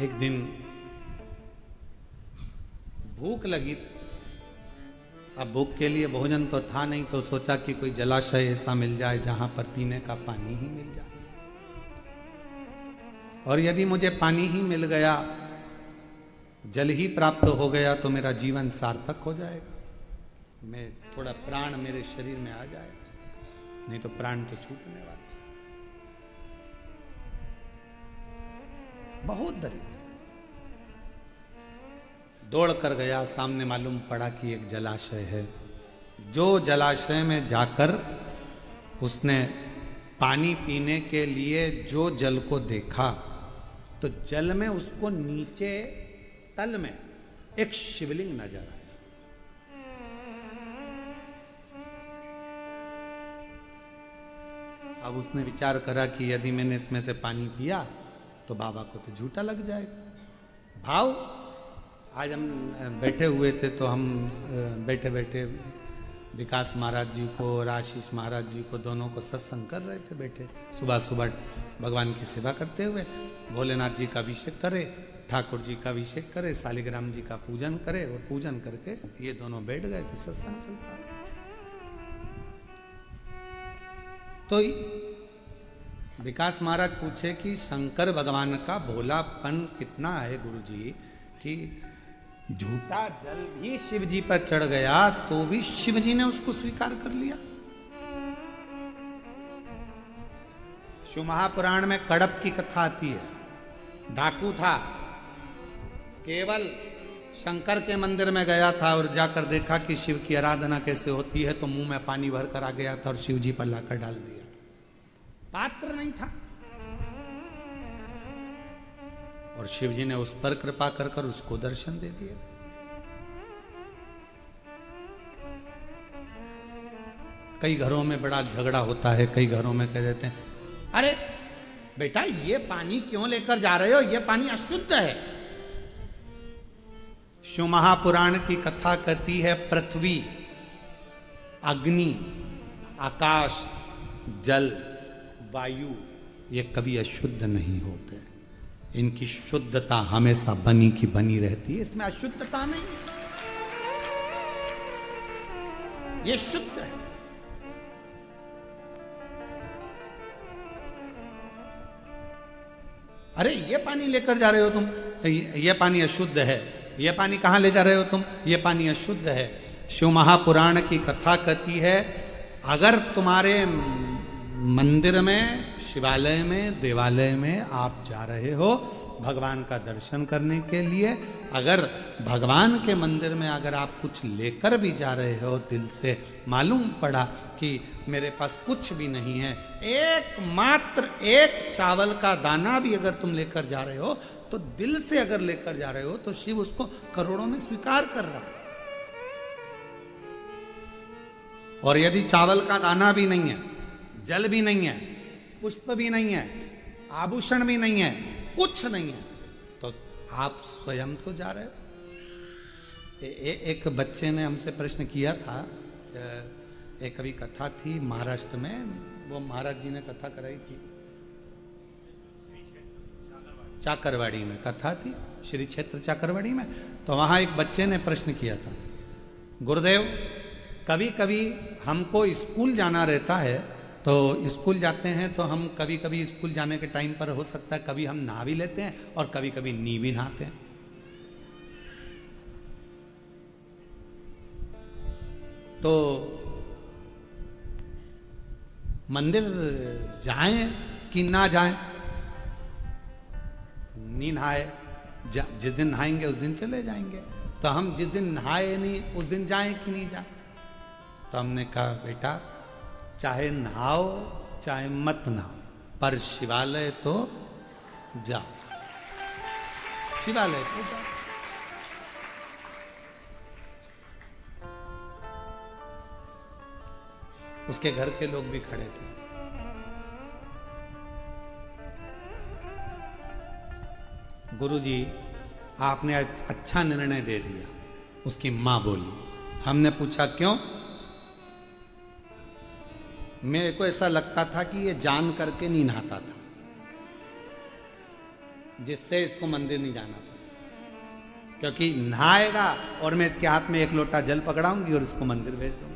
एक दिन भूख लगी, अब भूख के लिए भोजन तो था नहीं, तो सोचा कि कोई जलाशय ऐसा मिल जाए जहां पर पीने का पानी ही मिल जाए, और यदि मुझे पानी ही मिल गया, जल ही प्राप्त हो गया, तो मेरा जीवन सार्थक हो जाएगा, मैं थोड़ा प्राण मेरे शरीर में आ जाएगा, नहीं तो प्राण तो छूटने वाला। बहुत दरिद्र दौड़ कर गया, सामने मालूम पड़ा कि एक जलाशय है। जो जलाशय में जाकर उसने पानी पीने के लिए जो जल को देखा, तो जल में उसको नीचे तल में एक शिवलिंग नजर आया। अब उसने विचार करा कि यदि मैंने इसमें से पानी पिया तो बाबा को तो झूठा लग जाएगा। भाव आज हम बैठे हुए थे, तो हम बैठे बैठे विकास महाराज जी को और आशीष महाराज जी को, दोनों को सत्संग कर रहे थे बैठे, सुबह सुबह भगवान की सेवा करते हुए। भोलेनाथ जी का अभिषेक करे, ठाकुर जी का अभिषेक करे, शालिग्राम जी का पूजन करे, और पूजन करके ये दोनों बैठ गए, तो सत्संग चलता। तो विकास महाराज पूछे कि शंकर भगवान का भोलापन कितना है गुरुजी, कि झूठा जल भी शिव जी पर चढ़ गया तो भी शिव जी ने उसको स्वीकार कर लिया। शिव महापुराण में कड़प की कथा आती है। डाकू था, केवल शंकर के मंदिर में गया था और जाकर देखा कि शिव की आराधना कैसे होती है, तो मुंह में पानी भर कर आ गया था और शिव जी पर लाकर डाल दिया। पात्र नहीं था, और शिव जी ने उस पर कृपा कर कर उसको दर्शन दे दिए। कई घरों में बड़ा झगड़ा होता है, कई घरों में कह देते हैं, अरे बेटा ये पानी क्यों लेकर जा रहे हो, ये पानी अशुद्ध है। शिव महापुराण की कथा कहती है, पृथ्वी, अग्नि, आकाश, जल, वायु, ये कभी अशुद्ध नहीं होते। इनकी शुद्धता हमेशा बनी की बनी रहती है, इसमें अशुद्धता नहीं, ये शुद्ध है। अरे ये पानी लेकर जा रहे हो तुम, ये पानी अशुद्ध है, ये पानी कहां ले जा रहे हो तुम, ये पानी अशुद्ध है। शिव महापुराण की कथा कहती है, अगर तुम्हारे मंदिर में, शिवालय में, देवालय में आप जा रहे हो भगवान का दर्शन करने के लिए, अगर भगवान के मंदिर में अगर आप कुछ लेकर भी जा रहे हो, दिल से मालूम पड़ा कि मेरे पास कुछ भी नहीं है, एकमात्र एक चावल का दाना भी अगर तुम लेकर जा रहे हो, तो दिल से अगर लेकर जा रहे हो, तो शिव उसको करोड़ों में स्वीकार कर रहा है। और यदि चावल का दाना भी नहीं है, जल भी नहीं है, पुष्प भी नहीं है, आभूषण भी नहीं है, कुछ नहीं है, तो आप स्वयं तो जा रहे हो। एक बच्चे ने हमसे प्रश्न किया था, एक कभी कथा थी महाराष्ट्र में, वो महाराज जी ने कथा कराई थी, चाकरवाड़ी में कथा थी, श्री क्षेत्र चाकरवाड़ी में। तो वहां एक बच्चे ने प्रश्न किया था, गुरुदेव कभी कभी हमको स्कूल जाना रहता है, तो स्कूल जाते हैं तो हम कभी कभी स्कूल जाने के टाइम पर हो सकता है कभी हम नहा भी लेते हैं और कभी कभी नी भी नहाते हैं। तो मंदिर जाएं कि ना जाएं, नी नहाए, जिस दिन नहाएंगे उस दिन चले जाएंगे। तो हम जिस दिन नहाए नहीं उस दिन जाएं कि नहीं जाएं? तो हमने कहा बेटा चाहे नहाओ चाहे मत नहाओ, पर शिवालय तो जाओ, शिवालय तो जाओ। उसके घर के लोग भी खड़े थे। गुरुजी आपने अच्छा निर्णय दे दिया, उसकी मां बोली। हमने पूछा क्यों? मेरे को ऐसा लगता था कि ये जान करके नहीं नहाता था, जिससे इसको मंदिर नहीं जाना था, क्योंकि नहाएगा और मैं इसके हाथ में एक लोटा जल पकड़ाऊंगी और इसको मंदिर भेज दूंगी।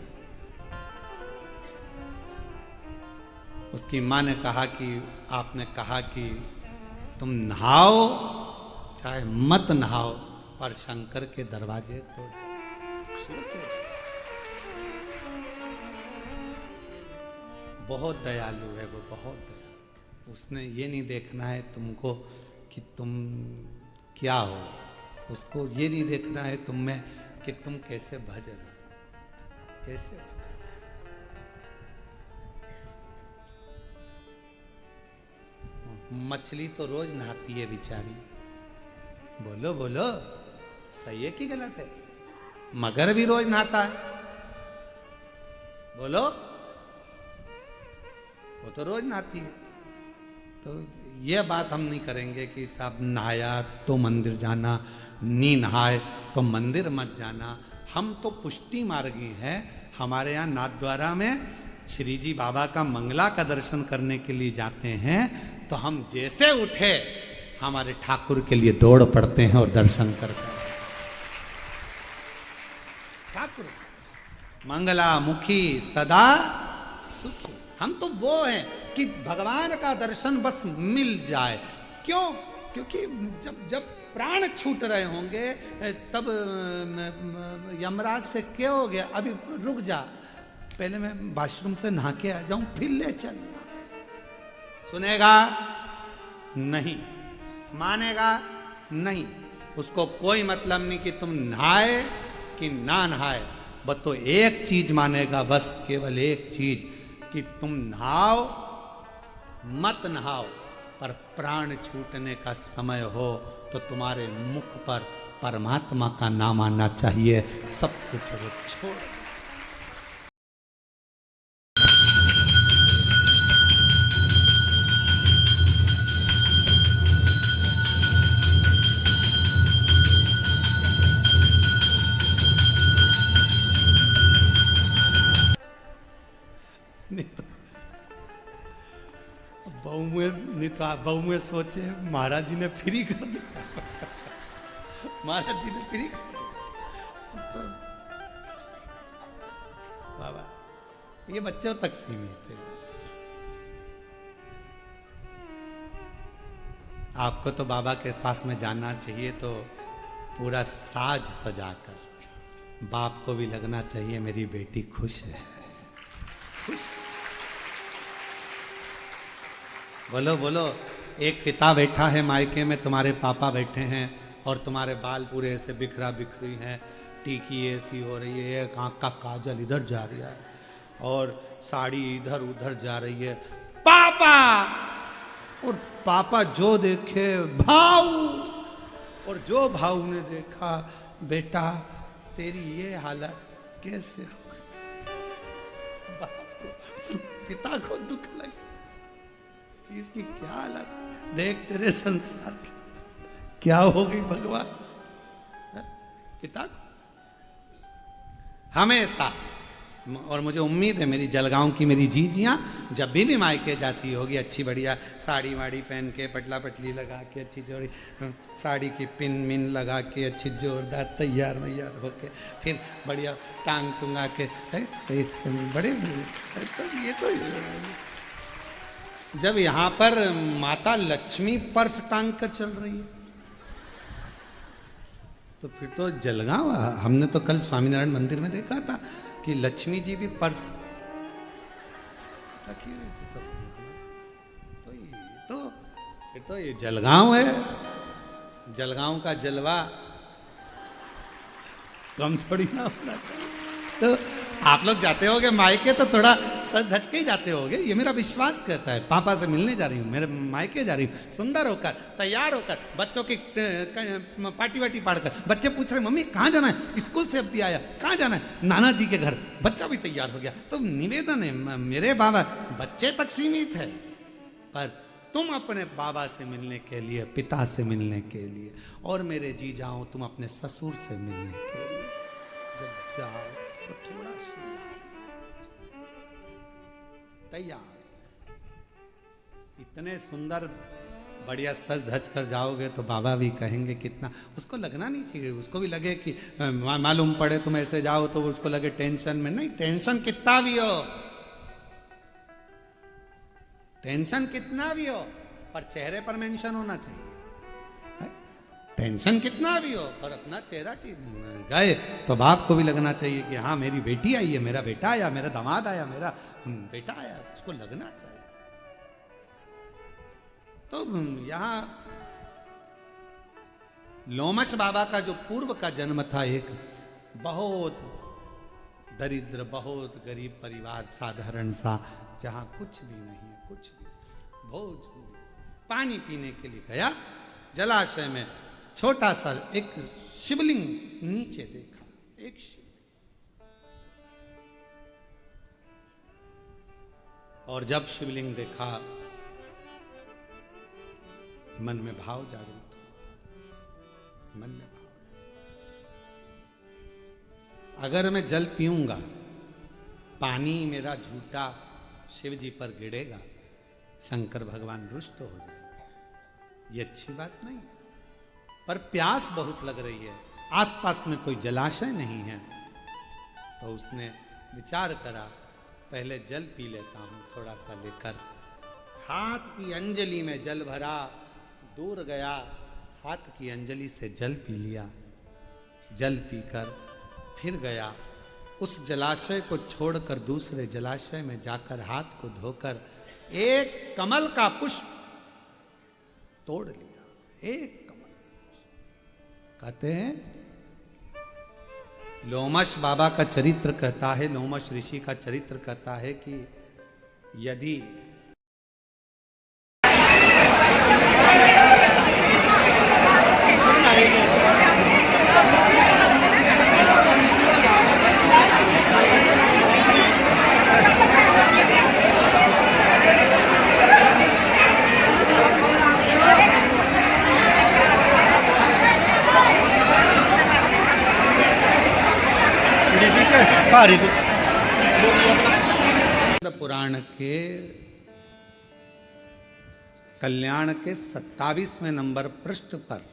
उसकी मां ने कहा कि आपने कहा कि तुम नहाओ चाहे मत नहाओ, पर शंकर के दरवाजे तो बहुत दयालु है वो, बहुत दयालु। उसने ये नहीं देखना है तुमको कि तुम क्या हो, उसको ये नहीं देखना है तुम में कि तुम कैसे भज रहे हो, कैसे भज। मछली तो रोज नहाती है बेचारी, बोलो बोलो सही है कि गलत है? मगर भी रोज नहाता है, बोलो, वो तो रोज नहाती है। तो ये बात हम नहीं करेंगे कि साहब नहाया तो मंदिर जाना, नी नहाए तो मंदिर मत जाना। हम तो पुष्टि मार्गी हैं। हमारे यहाँ नाथद्वारा में श्री जी बाबा का मंगला का दर्शन करने के लिए जाते हैं, तो हम जैसे उठे हमारे ठाकुर के लिए दौड़ पड़ते हैं और दर्शन करते हैं। ठाकुर मंगला मुखी सदा सुखी। हम तो वो हैं कि भगवान का दर्शन बस मिल जाए। क्यों? क्योंकि जब प्राण छूट रहे होंगे तब यमराज से क्या हो गया, अभी रुक जा, पहले मैं वॉशरूम से नहा के आ जाऊं फिर ले चल। सुनेगा नहीं, मानेगा नहीं। उसको कोई मतलब नहीं कि तुम नहाए कि ना नहाए, बस तो एक चीज मानेगा, बस केवल एक चीज कि तुम नहाओ मत नहाओ, पर प्राण छूटने का समय हो तो तुम्हारे मुख पर परमात्मा का नाम आना चाहिए। सब कुछ वो छोड़। बहु में सोचे महाराज जी ने फ्री कर दिया, महाराज जी ने फ्री कर दिया। तो बाबा ये बच्चों तक सीमित है। आपको तो बाबा के पास में जाना चाहिए तो पूरा साज सजाकर। बाप को भी लगना चाहिए मेरी बेटी खुश है, खुश। बोलो बोलो। एक पिता बैठा है मायके में, तुम्हारे पापा बैठे हैं और तुम्हारे बाल पूरे ऐसे बिखरा बिखरी हैं, टीकी ऐसी हो रही है, एक आँख का काजल इधर जा रहा है और साड़ी इधर उधर जा रही है। पापा! और पापा जो देखे भाऊ, और जो भाऊ ने देखा बेटा तेरी ये हालत कैसे हो गई। बाप को, पिता को दुख लगे कि इसकी क्या हालत, देख तेरे संसार की क्या हो गई भगवान। पिता को हमेशा, और मुझे उम्मीद है मेरी जलगांव की मेरी जीजियां जब भी मायके जाती होगी, अच्छी बढ़िया साड़ी वाड़ी पहन के, पटला पटली लगा के, अच्छी जोड़ी साड़ी की पिन मिन लगा के, अच्छी जोरदार तैयार मैयार होके, फिर बढ़िया टांग टुंगा के, बड़े तो ये तो जब यहाँ पर माता लक्ष्मी पर्स टांग कर चल रही है तो फिर तो जलगांव। हमने तो कल स्वामीनारायण मंदिर में देखा था कि लक्ष्मी जी भी पर्स रखी हुई थी, तो फिर तो ये जलगांव है। जलगांव का जलवा कम थोड़ी ना होना चाहिए। तो आप लोग जाते होगे मायके तो थोड़ा सज धज के ही जाते होगे, ये मेरा विश्वास कहता है। पापा से मिलने जा रही हूँ, मेरे मायके जा रही हूँ, सुंदर होकर तैयार होकर, बच्चों की पार्टी वाटी पाड़कर। बच्चे पूछ रहे मम्मी कहाँ जाना है, स्कूल से अभी आया, कहाँ जाना है, नाना जी के घर। बच्चा भी तैयार हो गया। तो निवेदन है मेरे बाबा, बच्चे तक सीमित है, पर तुम अपने बाबा से मिलने के लिए, पिता से मिलने के लिए, और मेरे जी जाओ तुम अपने ससुर से मिलने के लिए जब जाओ तो थोड़ा तैयार, इतने सुंदर बढ़िया सज धज कर जाओगे तो बाबा भी कहेंगे कितना। उसको लगना नहीं चाहिए, उसको भी लगे कि मालूम पड़े तुम ऐसे जाओ तो उसको लगे टेंशन में। नहीं, टेंशन कितना भी हो, टेंशन कितना भी हो, पर चेहरे पर मेंशन होना चाहिए। टेंशन कितना भी हो पर अपना चेहरा की गए तो बाप को भी लगना चाहिए कि हाँ मेरी बेटी आई है, मेरा बेटा आया, मेरा दामाद आया, मेरा बेटा आया, उसको लगना चाहिए। तो यहां लोमश बाबा का जो पूर्व का जन्म था, एक बहुत दरिद्र, बहुत गरीब परिवार, साधारण सा, जहां कुछ भी नहीं, कुछ भी, बहुत पानी पीने के लिए गया जलाशय में, छोटा सा एक शिवलिंग नीचे देखा, एक शिवलिंग, और जब शिवलिंग देखा मन में भाव जागृत हुआ, मन में भाव, अगर मैं जल पीऊंगा, पानी मेरा झूठा शिव जी पर गिरेगा, शंकर भगवान रुष्ट हो जाएंगे, ये अच्छी बात नहीं है। पर प्यास बहुत लग रही है, आसपास में कोई जलाशय नहीं है, तो उसने विचार करा पहले जल पी लेता हूं थोड़ा सा लेकर। हाथ की अंजलि में जल भरा, दूर गया, हाथ की अंजलि से जल पी लिया। जल पीकर फिर गया, उस जलाशय को छोड़कर दूसरे जलाशय में जाकर हाथ को धोकर एक कमल का पुष्प तोड़ लिया। एक कहते हैं, लोमश बाबा का चरित्र कहता है, लोमश ऋषि का चरित्र कहता है कि यदि पुराण के कल्याण के 27वें नंबर पृष्ठ पर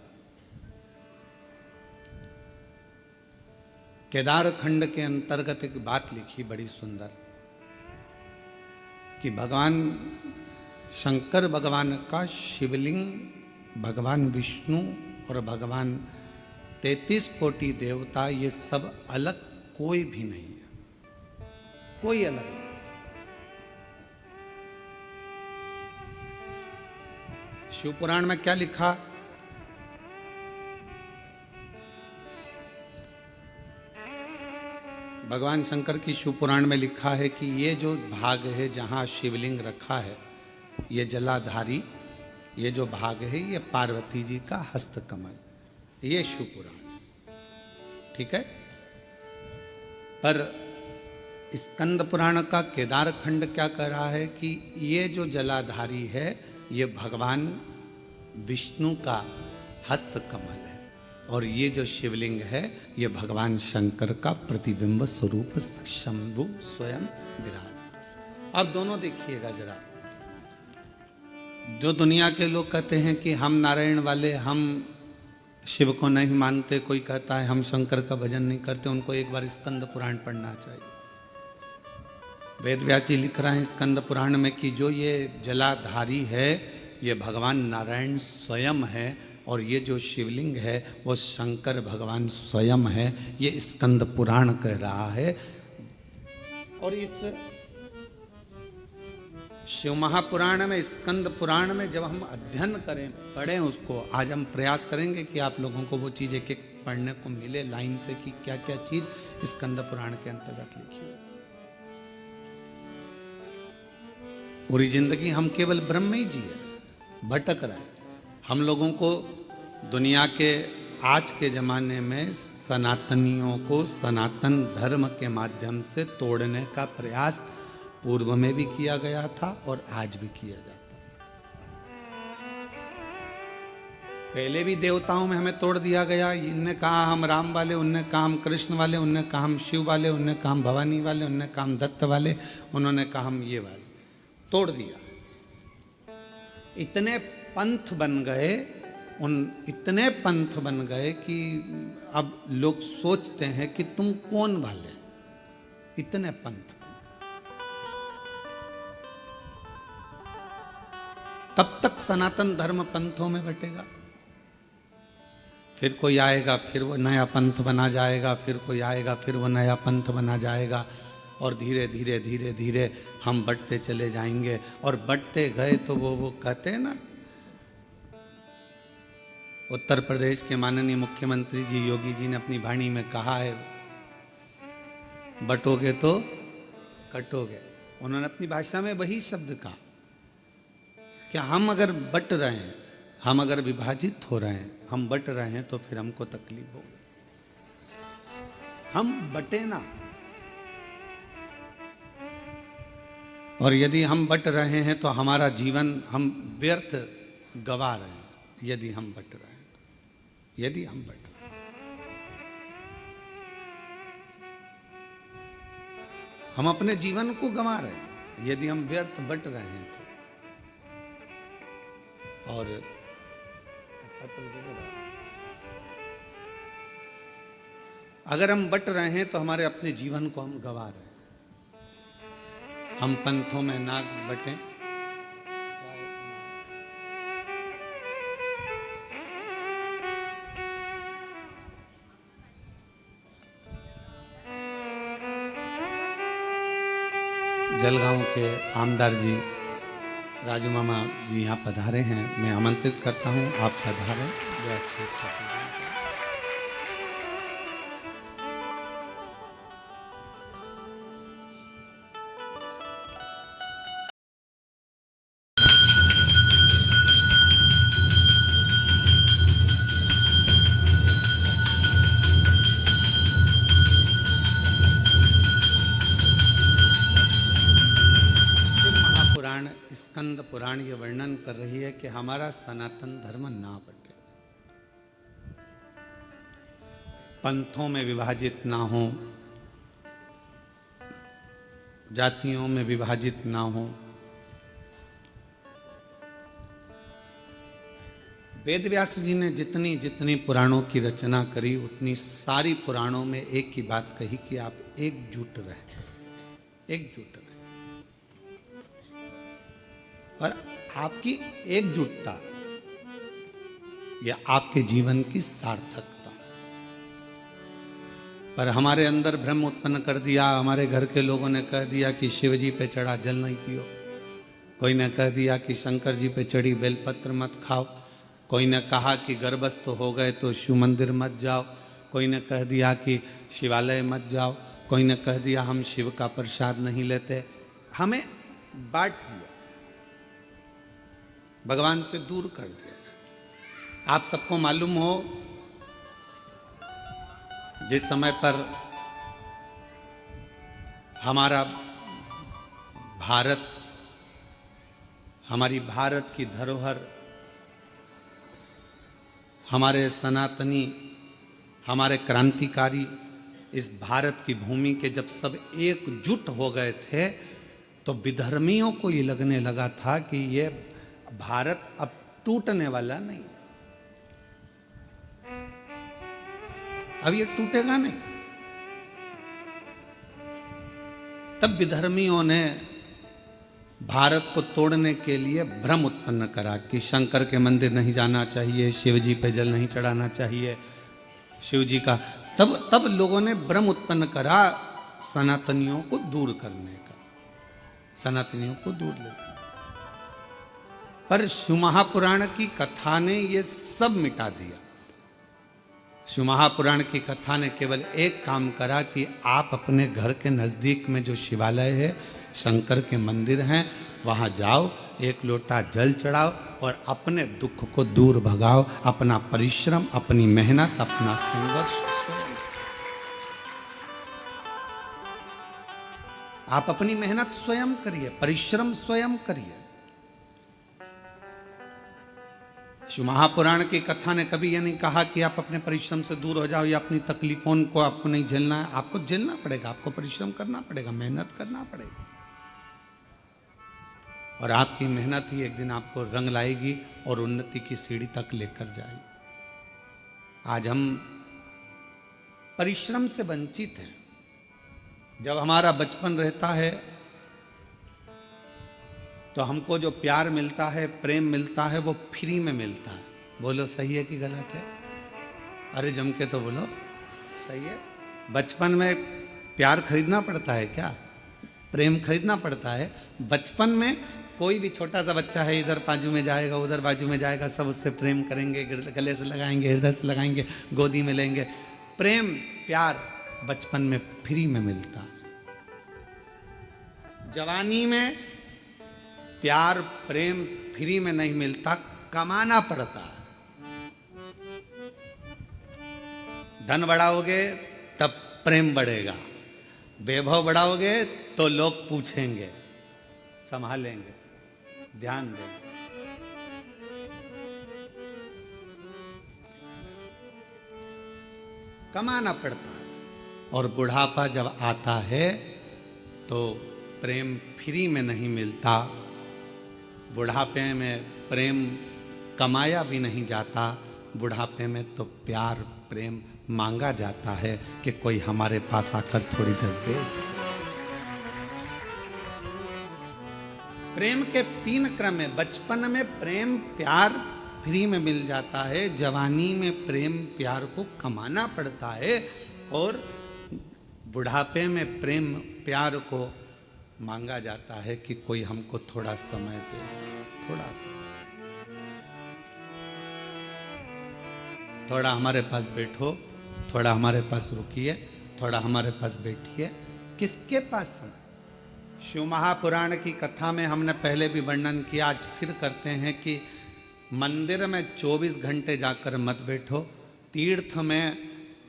केदार खंड के अंतर्गत एक बात लिखी बड़ी सुंदर, कि भगवान शंकर भगवान का शिवलिंग, भगवान विष्णु और भगवान 33 कोटि देवता, ये सब अलग कोई भी नहीं है, कोई अलग नहीं। शिव पुराण में क्या लिखा? भगवान शंकर की शिव पुराण में लिखा है कि ये जो भाग है जहां शिवलिंग रखा है, ये जलाधारी, ये जो भाग है ये पार्वती जी का हस्तकमल, ये शिव पुराण, ठीक है। पर स्कंद पुराण का केदार खंड क्या कह रहा है कि ये जो जलाधारी है ये भगवान विष्णु का हस्त कमल है, और ये जो शिवलिंग है ये भगवान शंकर का प्रतिबिंब स्वरूप शंभु स्वयं विराज। अब दोनों देखिएगा जरा, जो दुनिया के लोग कहते हैं कि हम नारायण वाले, हम शिव को नहीं मानते, कोई कहता है हम शंकर का भजन नहीं करते, उनको एक बार स्कंद पुराण पढ़ना चाहिए। वेद व्यास जी लिख रहे हैं स्कंद पुराण में कि जो ये जलाधारी है ये भगवान नारायण स्वयं है, और ये जो शिवलिंग है वो शंकर भगवान स्वयं है। ये स्कंद पुराण कह रहा है। और इस शिव महापुराण में, स्कंद पुराण में जब हम अध्ययन करें, पढ़ें उसको, आज हम प्रयास करेंगे कि आप लोगों को वो चीज़ एक एक पढ़ने को मिले लाइन से कि क्या क्या चीज़ स्कंद पुराण के अंतर्गत लिखी है। पूरी जिंदगी हम केवल ब्रह्म ही जिए, भटक रहे। हम लोगों को दुनिया के आज के ज़माने में सनातनियों को सनातन धर्म के माध्यम से तोड़ने का प्रयास पूर्व में भी किया गया था और आज भी किया जाता है। पहले भी देवताओं में हमें तोड़ दिया गया। इनने कहा हम राम वाले, उनने कहा हम कृष्ण वाले, उनने कहा हम शिव वाले, उनने कहा हम भवानी वाले, उनने कहा हम दत्त वाले, उन्होंने कहा हम ये वाले, तोड़ दिया। इतने पंथ बन गए, इतने पंथ बन गए कि अब लोग सोचते हैं कि तुम कौन वाले, इतने पंथ। तब तक सनातन धर्म पंथों में बटेगा, फिर कोई आएगा फिर वो नया पंथ बना जाएगा, फिर कोई आएगा फिर वो नया पंथ बना जाएगा, और धीरे धीरे धीरे धीरे हम बढ़ते चले जाएंगे। और बढ़ते गए तो वो कहते हैं ना, उत्तर प्रदेश के माननीय मुख्यमंत्री जी योगी जी ने अपनी वाणी में कहा है, बटोगे तो कटोगे। उन्होंने अपनी भाषा में वही शब्द कहा कि हम अगर बट रहे हैं, हम अगर विभाजित हो रहे हैं, हम बट रहे हैं तो फिर हमको तकलीफ हो। हम बटे ना, और यदि हम बट रहे हैं तो हमारा जीवन हम व्यर्थ गवा रहे हैं। यदि हम बट रहे हैं, यदि हम बट रहे हैं, हम अपने जीवन को गंवा रहे हैं यदि हम व्यर्थ बट रहे हैं तो। और अगर हम बट रहे हैं तो हमारे अपने जीवन को हम गंवा रहे हैं। हम पंथों में ना बटें। जलगांव के आमदार जी राजू मामा जी यहाँ पधारे हैं, मैं आमंत्रित करता हूँ आप पधारें। स्कंद पुराण ये वर्णन कर रही है कि हमारा सनातन धर्म ना बटे, पंथों में विभाजित ना हो, जातियों में विभाजित ना हो। वेद व्यास जी ने जितनी जितनी पुराणों की रचना करी, उतनी सारी पुराणों में एक ही बात कही कि आप एकजुट रहे, एकजुट रहे। और आपकी एकजुटता यह आपके जीवन की सार्थकता। पर हमारे अंदर भ्रम उत्पन्न कर दिया। हमारे घर के लोगों ने कह दिया कि शिव जी पे चढ़ा जल नहीं पियो, कोई ने कह दिया कि शंकर जी पे चढ़ी बेलपत्र मत खाओ, कोई ने कहा कि गर्भस्थ हो गए तो शिव मंदिर मत जाओ, कोई ने कह दिया कि शिवालय मत जाओ, कोई ने कह दिया हम शिव का प्रसाद नहीं लेते। हमें बांट दिया, भगवान से दूर कर दिया। आप सबको मालूम हो, जिस समय पर हमारा भारत, हमारी भारत की धरोहर, हमारे सनातनी, हमारे क्रांतिकारी इस भारत की भूमि के जब सब एकजुट हो गए थे तो विधर्मियों को ये लगने लगा था कि ये भारत अब टूटने वाला नहीं, अब ये टूटेगा नहीं। तब विधर्मियों ने भारत को तोड़ने के लिए भ्रम उत्पन्न करा कि शंकर के मंदिर नहीं जाना चाहिए, शिव जी पे जल नहीं चढ़ाना चाहिए, शिव जी का तब लोगों ने भ्रम उत्पन्न करा सनातनियों को दूर करने का, सनातनियों को दूर ले जाना। पर शिव महापुराण की कथा ने ये सब मिटा दिया। शिव महापुराण की कथा ने केवल एक काम करा कि आप अपने घर के नजदीक में जो शिवालय है, शंकर के मंदिर हैं, वहां जाओ, एक लोटा जल चढ़ाओ और अपने दुख को दूर भगाओ। अपना परिश्रम, अपनी मेहनत, अपना संघर्ष स्वयं, आप अपनी मेहनत स्वयं करिए, परिश्रम स्वयं करिए। शिव महापुराण की कथा ने कभी यह नहीं कहा कि आप अपने परिश्रम से दूर हो जाओ या अपनी तकलीफों को आपको नहीं झेलना है। आपको झेलना पड़ेगा, आपको परिश्रम करना पड़ेगा, मेहनत करना पड़ेगा, और आपकी मेहनत ही एक दिन आपको रंग लाएगी और उन्नति की सीढ़ी तक लेकर जाएगी। आज हम परिश्रम से वंचित हैं। जब हमारा बचपन रहता है तो हमको जो प्यार मिलता है, प्रेम मिलता है, वो फ्री में मिलता है। बोलो सही है कि गलत है? अरे जम के तो बोलो सही है। बचपन में प्यार खरीदना पड़ता है क्या? प्रेम खरीदना पड़ता है। बचपन में कोई भी छोटा सा बच्चा है, इधर बाजू में जाएगा, उधर बाजू में जाएगा, सब उससे प्रेम करेंगे, गले से लगाएंगे, हृदय से लगाएंगे, गोदी में लेंगे। प्रेम प्यार बचपन में फ्री में मिलता है। जवानी में प्यार प्रेम फ्री में नहीं मिलता, कमाना पड़ता है। धन बढ़ाओगे तब प्रेम बढ़ेगा, वैभव बढ़ाओगे तो लोग पूछेंगे, संभालेंगे, ध्यान देंगे। कमाना पड़ता है। और बुढ़ापा जब आता है तो प्रेम फ्री में नहीं मिलता। बुढ़ापे में प्रेम कमाया भी नहीं जाता। बुढ़ापे में तो प्यार प्रेम मांगा जाता है कि कोई हमारे पास आकर थोड़ी देर दे। प्रेम के 3 क्रम है। बचपन में प्रेम प्यार फ्री में मिल जाता है, जवानी में प्रेम प्यार को कमाना पड़ता है, और बुढ़ापे में प्रेम प्यार को मांगा जाता है कि कोई हमको थोड़ा समय दे, थोड़ा सा, थोड़ा हमारे पास बैठो, थोड़ा हमारे पास रुकिए, थोड़ा हमारे पास बैठिए। किसके पास समय? शिव महापुराण की कथा में हमने पहले भी वर्णन किया, आज फिर करते हैं कि मंदिर में 24 घंटे जाकर मत बैठो, तीर्थ में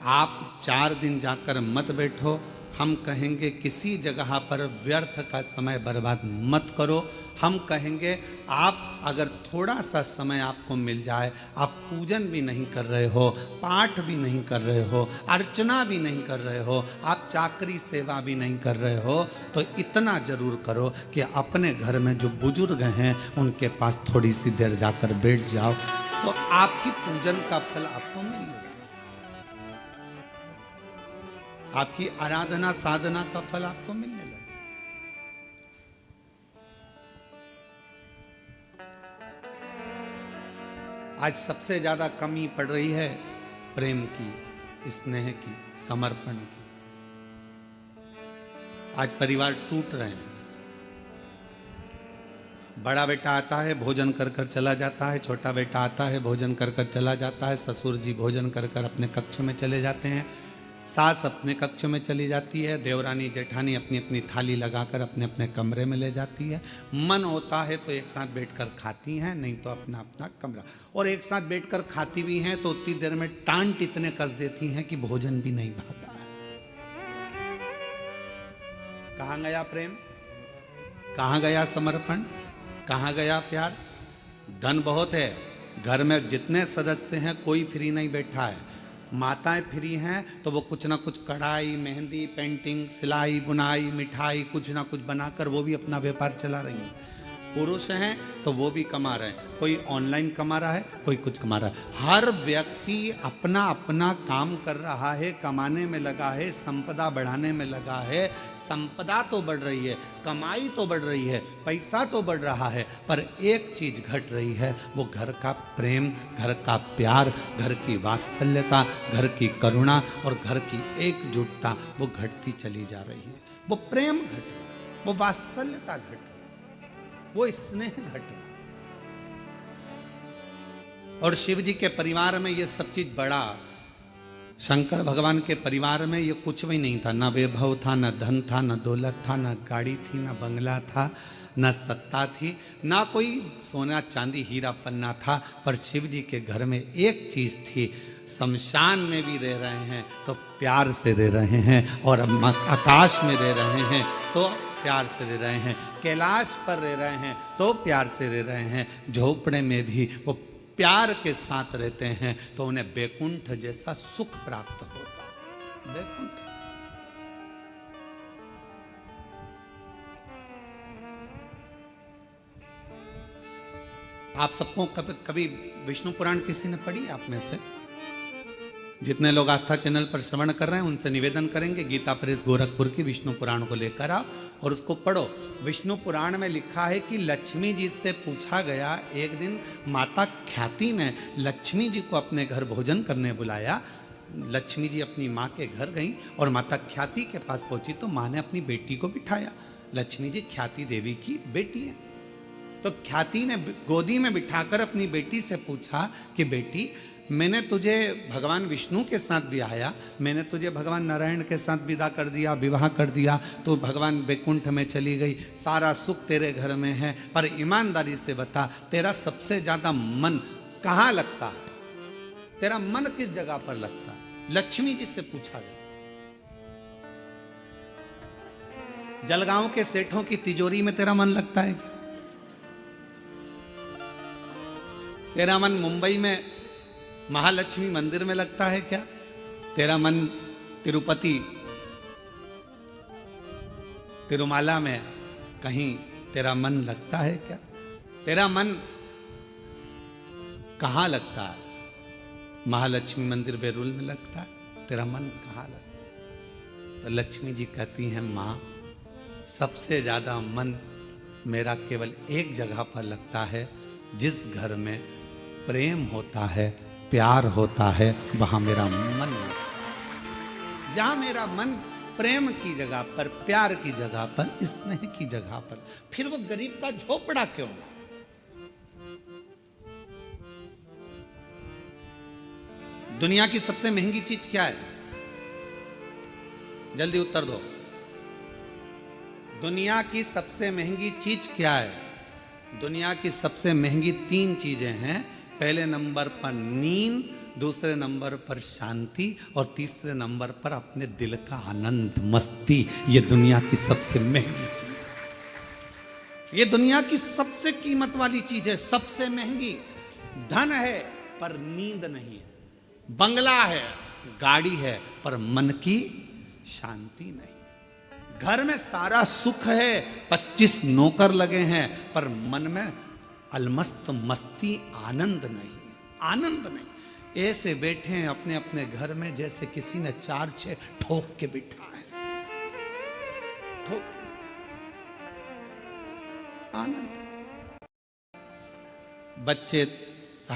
आप 4 दिन जाकर मत बैठो। हम कहेंगे किसी जगह पर व्यर्थ का समय बर्बाद मत करो। हम कहेंगे आप अगर थोड़ा सा समय आपको मिल जाए, आप पूजन भी नहीं कर रहे हो, पाठ भी नहीं कर रहे हो, अर्चना भी नहीं कर रहे हो, आप चाकरी सेवा भी नहीं कर रहे हो, तो इतना जरूर करो कि अपने घर में जो बुजुर्ग हैं उनके पास थोड़ी सी देर जाकर बैठ जाओ, तो आपकी पूजन का फल आपको मिलेगा, आपकी आराधना साधना का फल आपको मिलने लगे। आज सबसे ज्यादा कमी पड़ रही है प्रेम की, स्नेह की, समर्पण की। आज परिवार टूट रहे हैं। बड़ा बेटा आता है, भोजन कर कर चला जाता है, छोटा बेटा आता है, भोजन कर कर चला जाता है, ससुर जी भोजन कर कर अपने कक्ष में चले जाते हैं, सास अपने कक्ष में चली जाती है, देवरानी जेठानी अपनी अपनी थाली लगाकर अपने अपने कमरे में ले जाती है। मन होता है तो एक साथ बैठकर खाती हैं, नहीं तो अपना अपना कमरा, और एक साथ बैठकर खाती भी हैं तो उतनी देर में टांट इतने कस देती हैं कि भोजन भी नहीं भाता है। कहाँ गया प्रेम, कहाँ गया समर्पण, कहाँ गया प्यार। धन बहुत है, घर में जितने सदस्य हैं कोई फ्री नहीं बैठा है। माताएं फ्री हैं तो वो कुछ ना कुछ कढ़ाई, मेहंदी, पेंटिंग, सिलाई, बुनाई, मिठाई कुछ ना कुछ बनाकर वो भी अपना व्यापार चला रही हैं। पुरुष हैं तो वो भी कमा रहे हैं, कोई ऑनलाइन कमा रहा है, कोई कुछ कमा रहा है। हर व्यक्ति अपना अपना काम कर रहा है, कमाने में लगा है, संपदा बढ़ाने में लगा है। संपदा तो बढ़ रही है, कमाई तो बढ़ रही है, पैसा तो बढ़ रहा है, पर एक चीज घट रही है, वो घर का प्रेम, घर का प्यार, घर की वात्सल्यता, घर की करुणा और घर की एकजुटता वो घटती चली जा रही है। वो प्रेम घट रहा है, वो वात्सल्यता घट रही है, वो स्नेह घट रहा। और शिव जी के परिवार में ये सब चीज बड़ा, शंकर भगवान के परिवार में ये कुछ भी नहीं था। ना वैभव था, ना धन था, ना दौलत था, ना गाड़ी थी, ना बंगला था, ना सत्ता थी, ना कोई सोना चांदी हीरा पन्ना था। पर शिव जी के घर में एक चीज थी, शमशान में भी रह रहे हैं तो प्यार से रह रहे हैं, और आकाश में रह रहे हैं तो प्यार से रह रहे हैं, कैलाश पर रह रहे हैं तो प्यार से रह रहे हैं, झोपड़े में भी वो प्यार के साथ रहते हैं तो उन्हें बैकुंठ जैसा सुख प्राप्त होता है। बैकुंठ आप सबको कभी विष्णु पुराण किसी ने पढ़ी आप में से? जितने लोग आस्था चैनल पर श्रवण कर रहे हैं उनसे निवेदन करेंगे, गीता प्रेस गोरखपुर की विष्णु पुराण को लेकर आओ और उसको पढ़ो। विष्णु पुराण में लिखा है कि लक्ष्मी जी से पूछा गया, एक दिन माता ख्याति ने लक्ष्मी जी को अपने घर भोजन करने बुलाया। लक्ष्मी जी अपनी माँ के घर गई और माता ख्याति के पास पहुंची तो माँ ने अपनी बेटी को बिठाया। लक्ष्मी जी ख्याति देवी की बेटी है, तो ख्याति ने गोदी में बिठाकर अपनी बेटी से पूछा कि बेटी, मैंने तुझे भगवान विष्णु के साथ ब्याया, मैंने तुझे भगवान नारायण के साथ विदा कर दिया, विवाह कर दिया, तो भगवान बैकुंठ में चली गई, सारा सुख तेरे घर में है, पर ईमानदारी से बता तेरा सबसे ज्यादा मन कहाँ लगता है, तेरा मन किस जगह पर लगता है? लक्ष्मी जी से पूछा गया। जलगांव के सेठों की तिजोरी में तेरा मन लगता है क्या? तेरा मन मुंबई में महालक्ष्मी मंदिर में लगता है क्या? तेरा मन तिरुपति तिरुमाला में कहीं तेरा मन लगता है क्या? तेरा मन कहाँ लगता है? महालक्ष्मी मंदिर बेरुल में लगता है, तेरा मन कहाँ लगता है? तो लक्ष्मी जी कहती हैं, माँ सबसे ज्यादा मन मेरा केवल एक जगह पर लगता है, जिस घर में प्रेम होता है, प्यार होता है, वहां मेरा मन लगता है। जहां मेरा मन प्रेम की जगह पर, प्यार की जगह पर, स्नेह की जगह पर, फिर वो गरीब का झोपड़ा क्यों ना? दुनिया की सबसे महंगी चीज क्या है? जल्दी उत्तर दो। दुनिया की सबसे महंगी चीज क्या है? दुनिया की सबसे महंगी 3 चीजें हैं। पहले नंबर पर नींद, दूसरे नंबर पर शांति और तीसरे नंबर पर अपने दिल का आनंद, मस्ती। ये दुनिया की सबसे महंगी चीज, ये दुनिया की सबसे कीमत वाली चीज है, सबसे महंगी। धन है पर नींद नहीं है, बंगला है, गाड़ी है, पर मन की शांति नहीं। घर में सारा सुख है, 25 नौकर लगे हैं, पर मन में अलमस्त मस्ती, आनंद नहीं, आनंद नहीं। ऐसे बैठे हैं अपने अपने घर में जैसे किसी ने 4-6 ठोक के बिठा है, ठोक, आनंद नहीं। बच्चे,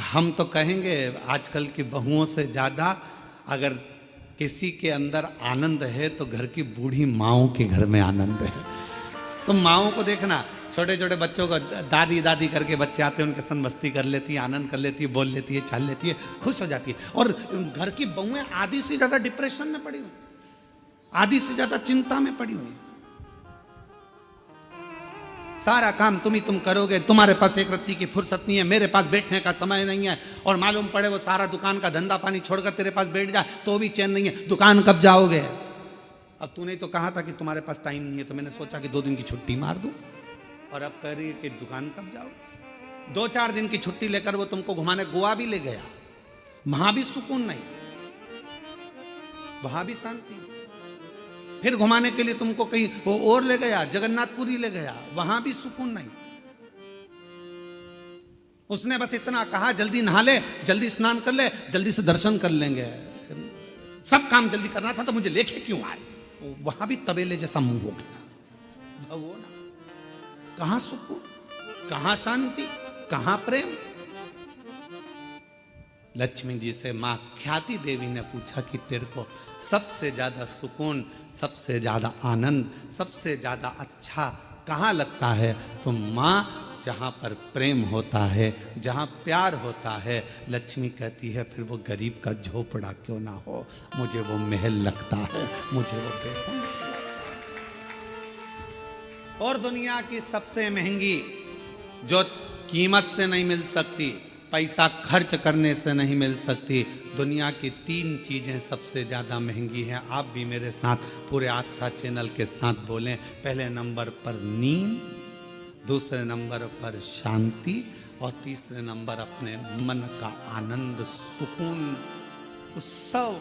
हम तो कहेंगे आजकल की बहुओं से ज्यादा अगर किसी के अंदर आनंद है तो घर की बूढ़ी माओं के घर में आनंद है। तो माओं को देखना, छोटे छोटे बच्चों को दादी दादी करके बच्चे आते हैं, उनके संग मस्ती कर लेती है, आनंद कर लेती है, बोल लेती है, चाल लेती है, खुश हो जाती है। और घर की बहुएं आधी से ज्यादा डिप्रेशन में पड़ी हुई, आधी से ज्यादा चिंता में पड़ी हुई। सारा काम तुम करोगे, तुम्हारे पास एक रत्ती की फुर्सत नहीं है, मेरे पास बैठने का समय नहीं है। और मालूम पड़े वो सारा दुकान का धंधा पानी छोड़कर तेरे पास बैठ जाए तो भी चैन नहीं है, दुकान कब जाओगे? अब तूने तो कहा था कि तुम्हारे पास टाइम नहीं है, तो मैंने सोचा कि 2 दिन की छुट्टी मार दूं, और अब कह रही है कि दुकान कब जाओ। 2-4 दिन की छुट्टी लेकर वो तुमको घुमाने गोवा भी ले गया, वहां भी सुकून नहीं, वहां भी शांति। फिर घुमाने के लिए तुमको कहीं वो और ले गया, जगन्नाथपुरी ले गया, वहां भी सुकून नहीं। उसने बस इतना कहा जल्दी नहा ले, जल्दी स्नान कर ले, जल्दी से दर्शन कर लेंगे, सब काम जल्दी करना था, तो मुझे लेके क्यों आए। वहां भी तबेले जैसा मुंह हो गया। भगवान, कहां सुकून, कहां शांति, कहां प्रेम। लक्ष्मी जी से मां ख्याति देवी ने पूछा कि तेरे को सबसे ज्यादा सुकून, सबसे ज्यादा आनंद, सबसे ज्यादा अच्छा कहां लगता है। तो मां, जहां पर प्रेम होता है, जहां प्यार होता है, लक्ष्मी कहती है फिर वो गरीब का झोपड़ा क्यों ना हो, मुझे वो महल लगता है, मुझे वो बेगम लगता है। और दुनिया की सबसे महंगी, जो कीमत से नहीं मिल सकती, पैसा खर्च करने से नहीं मिल सकती, दुनिया की 3 चीजें सबसे ज्यादा महंगी हैं। आप भी मेरे साथ पूरे आस्था चैनल के साथ बोलें। पहले नंबर पर नींद, दूसरे नंबर पर शांति, और तीसरे नंबर अपने मन का आनंद, सुकून, उत्सव,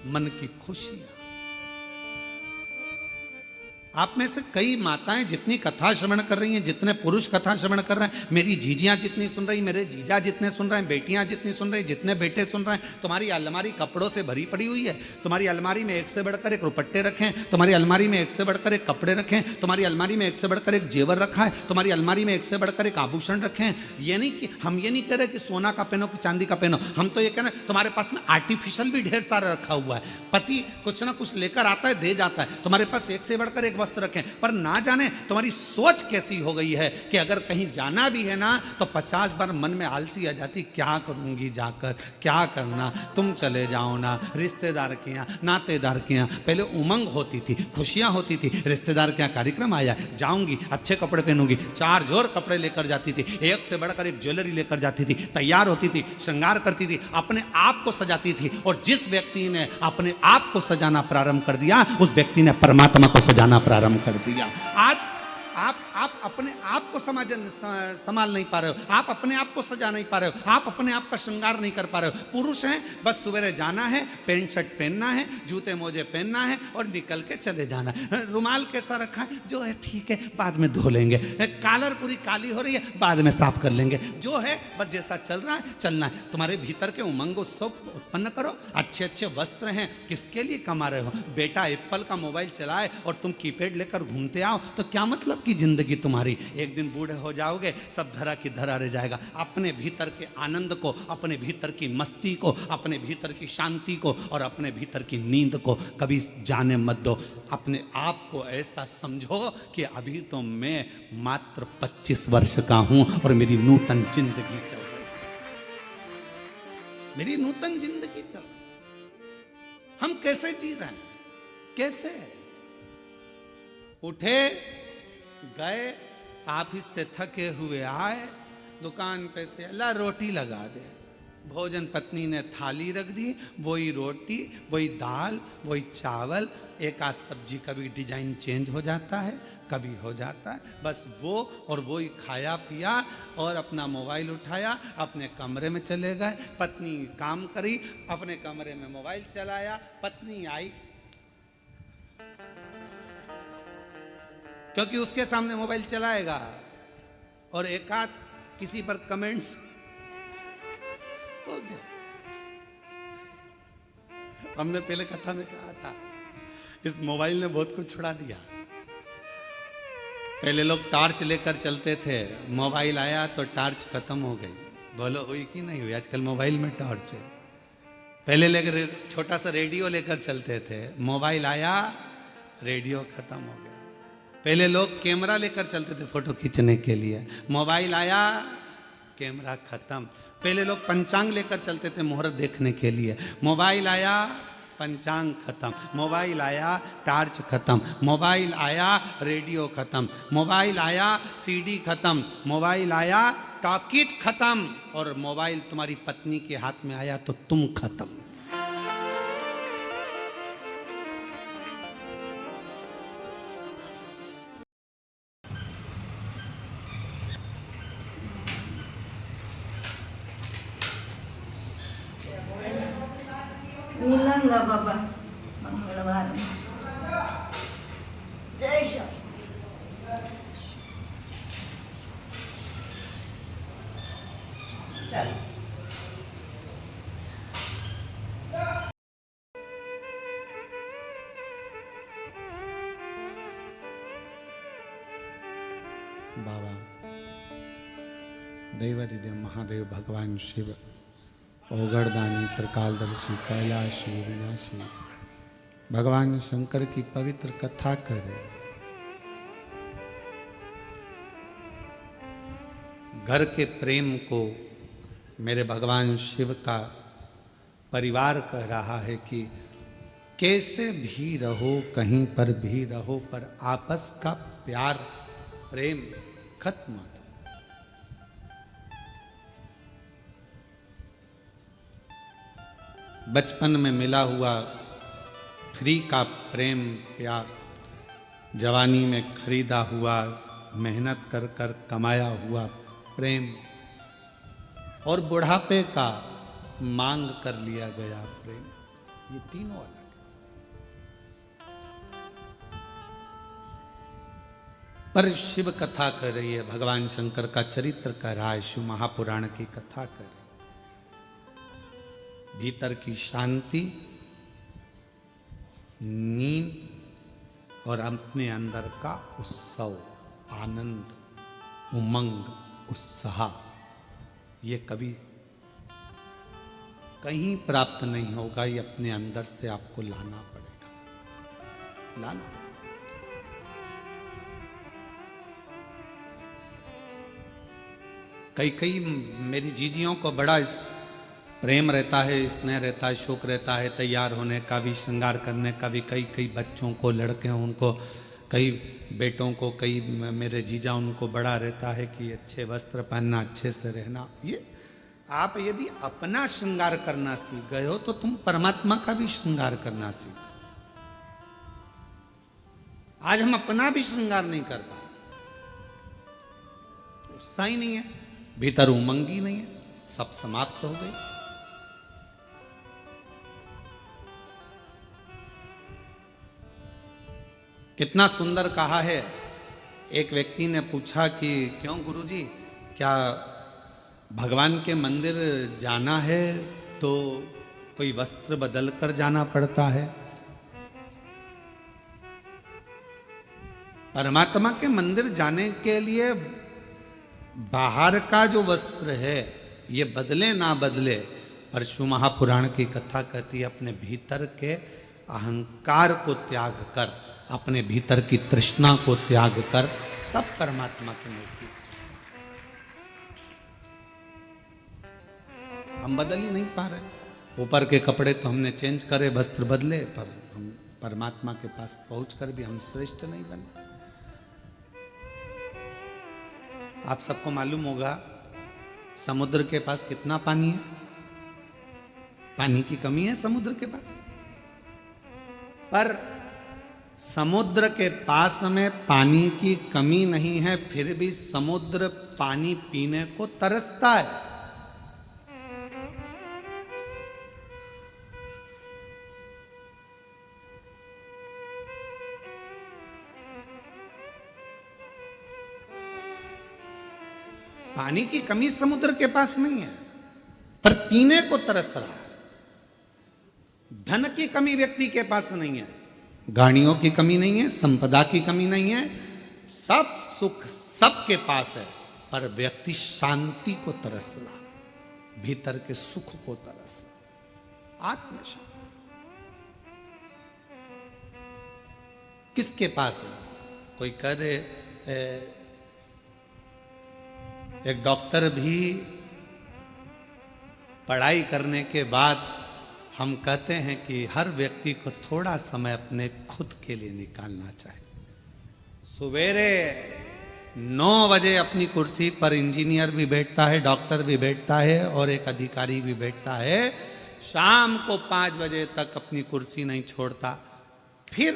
मन की खुशियां। आप में से कई माताएं जितनी कथा श्रवण कर रही हैं, जितने पुरुष कथा श्रवण कर रहे हैं, मेरी जीजियां जितनी सुन रही, मेरे जीजा जितने सुन रहे हैं, बेटियां जितनी सुन रही, जितने बेटे सुन रहे हैं, तुम्हारी अलमारी कपड़ों से भरी पड़ी हुई है। तुम्हारी अलमारी में एक से बढ़कर एक रुपट्टे रखे हैं, तुम्हारी अलमारी में एक से बढ़कर एक कपड़े रखे हैं, तुम्हारी अलमारी में एक से बढ़कर एक जेवर रखा है, तुम्हारी अलमारी में एक से बढ़कर एक आभूषण रखे हैं। ये नहीं कि हम ये नहीं कह रहे कि सोना का पहनो कि चांदी का पहनो, हम तो ये कह रहे हैं तुम्हारे पास में आर्टिफिशियल भी ढेर सारा रखा हुआ है। पति कुछ ना कुछ लेकर आता है, दे जाता है, तुम्हारे पास एक से बढ़कर एक वस्त्र रखें, पर ना जाने तुम्हारी सोच कैसी हो गई है कि अगर कहीं जाना भी है ना तो 50 बार मन में आलसी आ जाती, क्या करूंगी जाकर, क्या करना, तुम चले जाओ ना। रिश्तेदार के यहाँ, नातेदार के यहाँ पहले उमंग होती थी, खुशियां होती थी, रिश्तेदार के यहाँ कार्यक्रम आया, जाऊंगी, अच्छे कपड़े पहनूंगी, 4 जोर कपड़े लेकर जाती थी, एक से बढ़कर एक ज्वेलरी लेकर जाती थी, तैयार होती थी, श्रृंगार करती थी, अपने आप को सजाती थी। और जिस व्यक्ति ने अपने आप को सजाना प्रारंभ कर दिया, उस व्यक्ति ने परमात्मा को सजाना प्रारंभ कर दिया। आज आप अपने आप को संभाल नहीं पा रहे हो, आप अपने आप को सजा नहीं पा रहे हो, आप अपने आप का श्रृंगार नहीं कर पा रहे हो। पुरुष हैं, बस सवेरे जाना है, पैंट शर्ट पहनना है, जूते मोजे पहनना है और निकल के चले जाना है। रुमाल कैसा रखा है, जो है ठीक है, बाद में धो लेंगे। कॉलर पूरी काली हो रही है, बाद में साफ कर लेंगे। जो है बस जैसा चल रहा है चलना है। तुम्हारे भीतर के उमंग उत्सव उत्पन्न करो। अच्छे अच्छे वस्त्र हैं, किसके लिए कमा रहे हो? बेटा एप्पल का मोबाइल चलाए और तुम कीपैड लेकर घूमते आओ तो क्या मतलब की जिंदगी तुम्हारी? एक दिन बूढ़े हो जाओगे, सब धरा की धरा रह जाएगा। अपने भीतर के आनंद को, अपने भीतर की मस्ती को, अपने भीतर की शांति को और अपने भीतर की नींद को कभी जाने मत दो। अपने आप को ऐसा समझो कि अभी तो मैं मात्र 25 वर्ष का हूं और मेरी नूतन जिंदगी चल रही है, मेरी नूतन जिंदगी चल रही। हम कैसे जी रहे हैं? कैसे? उठे, गए, ऑफिस से थके हुए आए, दुकान पे से अल्लाह रोटी लगा दे, भोजन पत्नी ने थाली रख दी, वही रोटी, वही दाल, वही चावल, एक आध सब्जी, कभी डिजाइन चेंज हो जाता है, कभी हो जाता है, बस वो और वही खाया पिया और अपना मोबाइल उठाया, अपने कमरे में चले गए। पत्नी काम करी, अपने कमरे में मोबाइल चलाया, पत्नी आई क्योंकि उसके सामने मोबाइल चलाएगा और एक आध किसी पर कमेंट्स हो गया। हमने पहले कथा में कहा था, इस मोबाइल ने बहुत कुछ छुड़ा दिया। पहले लोग टॉर्च लेकर चलते थे, मोबाइल आया तो टॉर्च खत्म हो गई। बोलो हुई कि नहीं हुई? आजकल मोबाइल में टॉर्च है। पहले लेकर छोटा सा रेडियो लेकर चलते थे, मोबाइल आया, रेडियो खत्म हो गया। पहले लोग कैमरा लेकर चलते थे फोटो खींचने के लिए, मोबाइल आया, कैमरा खत्म। पहले लोग पंचांग लेकर चलते थे मुहूर्त देखने के लिए, मोबाइल आया, पंचांग खत्म। मोबाइल आया, टॉर्च खत्म। मोबाइल आया, रेडियो खत्म। मोबाइल आया, सीडी खत्म। मोबाइल आया, टॉकीज खत्म। और मोबाइल तुम्हारी पत्नी के हाथ में आया तो तुम खत्म। मिलूंगा बाबा मंगलवार में। जय श्री चल। बाबा देवादिदेव महादेव भगवान शिव ओगरदानी त्रिकालदर्शी कैलाशी विनाशी भगवान शंकर की पवित्र कथा करे। घर के प्रेम को मेरे भगवान शिव का परिवार कह रहा है कि कैसे भी रहो, कहीं पर भी रहो, पर आपस का प्यार प्रेम खत्म मत। बचपन में मिला हुआ फ्री का प्रेम प्यार, जवानी में खरीदा हुआ मेहनत कर कर कमाया हुआ प्रेम, और बुढ़ापे का मांग कर लिया गया प्रेम, ये तीनों अलग है। पर शिव कथा कर रही है, भगवान शंकर का चरित्र कह रहा है, शिव महापुराण की कथा कर रही है। भीतर की शांति, नींद और अपने अंदर का उत्सव, आनंद, उमंग, उत्साह, ये कभी कहीं प्राप्त नहीं होगा। ये अपने अंदर से आपको लाना पड़ेगा, लाना। कई मेरी जीजियों को बड़ा इस प्रेम रहता है, स्नेह रहता है, शौक रहता है तैयार होने का भी, श्रृंगार करने का भी। कई बच्चों को, लड़के हैं उनको, कई बेटों को, कई मेरे जीजा उनको बड़ा रहता है कि अच्छे वस्त्र पहनना, अच्छे से रहना। ये आप यदि अपना श्रृंगार करना सीख गए हो तो तुम परमात्मा का भी श्रृंगार करना सीख। आज हम अपना भी श्रृंगार नहीं कर पा रहे, उत्साह ही नहीं है, भीतर उमंग ही नहीं है, सब समाप्त हो गई। कितना सुंदर कहा है। एक व्यक्ति ने पूछा कि क्यों गुरुजी, क्या भगवान के मंदिर जाना है तो कोई वस्त्र बदल कर जाना पड़ता है? परमात्मा के मंदिर जाने के लिए बाहर का जो वस्त्र है ये बदले ना बदले, पर शिव महापुराण की कथा कहती है अपने भीतर के अहंकार को त्याग कर, अपने भीतर की तृष्णा को त्याग कर, तब परमात्मा के नजदीक। हम बदल ही नहीं पा रहे। ऊपर के कपड़े तो हमने चेंज करे, वस्त्र बदले, पर हम परमात्मा के पास पहुंचकर भी हम श्रेष्ठ नहीं बने। आप सबको मालूम होगा समुद्र के पास कितना पानी है? पानी की कमी है समुद्र के पास? पर समुद्र के पास में पानी की कमी नहीं है, फिर भी समुद्र पानी पीने को तरसता है। पानी की कमी समुद्र के पास नहीं है, पर पीने को तरस रहा है। धन की कमी व्यक्ति के पास नहीं है, गाड़ियों की कमी नहीं है, संपदा की कमी नहीं है, सब सुख सबके पास है, पर व्यक्ति शांति को तरस रहा, भीतर के सुख को तरस रहा, आत्म शांति। किसके पास है? कोई कह दे एक डॉक्टर भी पढ़ाई करने के बाद हम कहते हैं कि हर व्यक्ति को थोड़ा समय अपने खुद के लिए निकालना चाहिए। सवेरे 9 बजे अपनी कुर्सी पर इंजीनियर भी बैठता है, डॉक्टर भी बैठता है और एक अधिकारी भी बैठता है। शाम को 5 बजे तक अपनी कुर्सी नहीं छोड़ता, फिर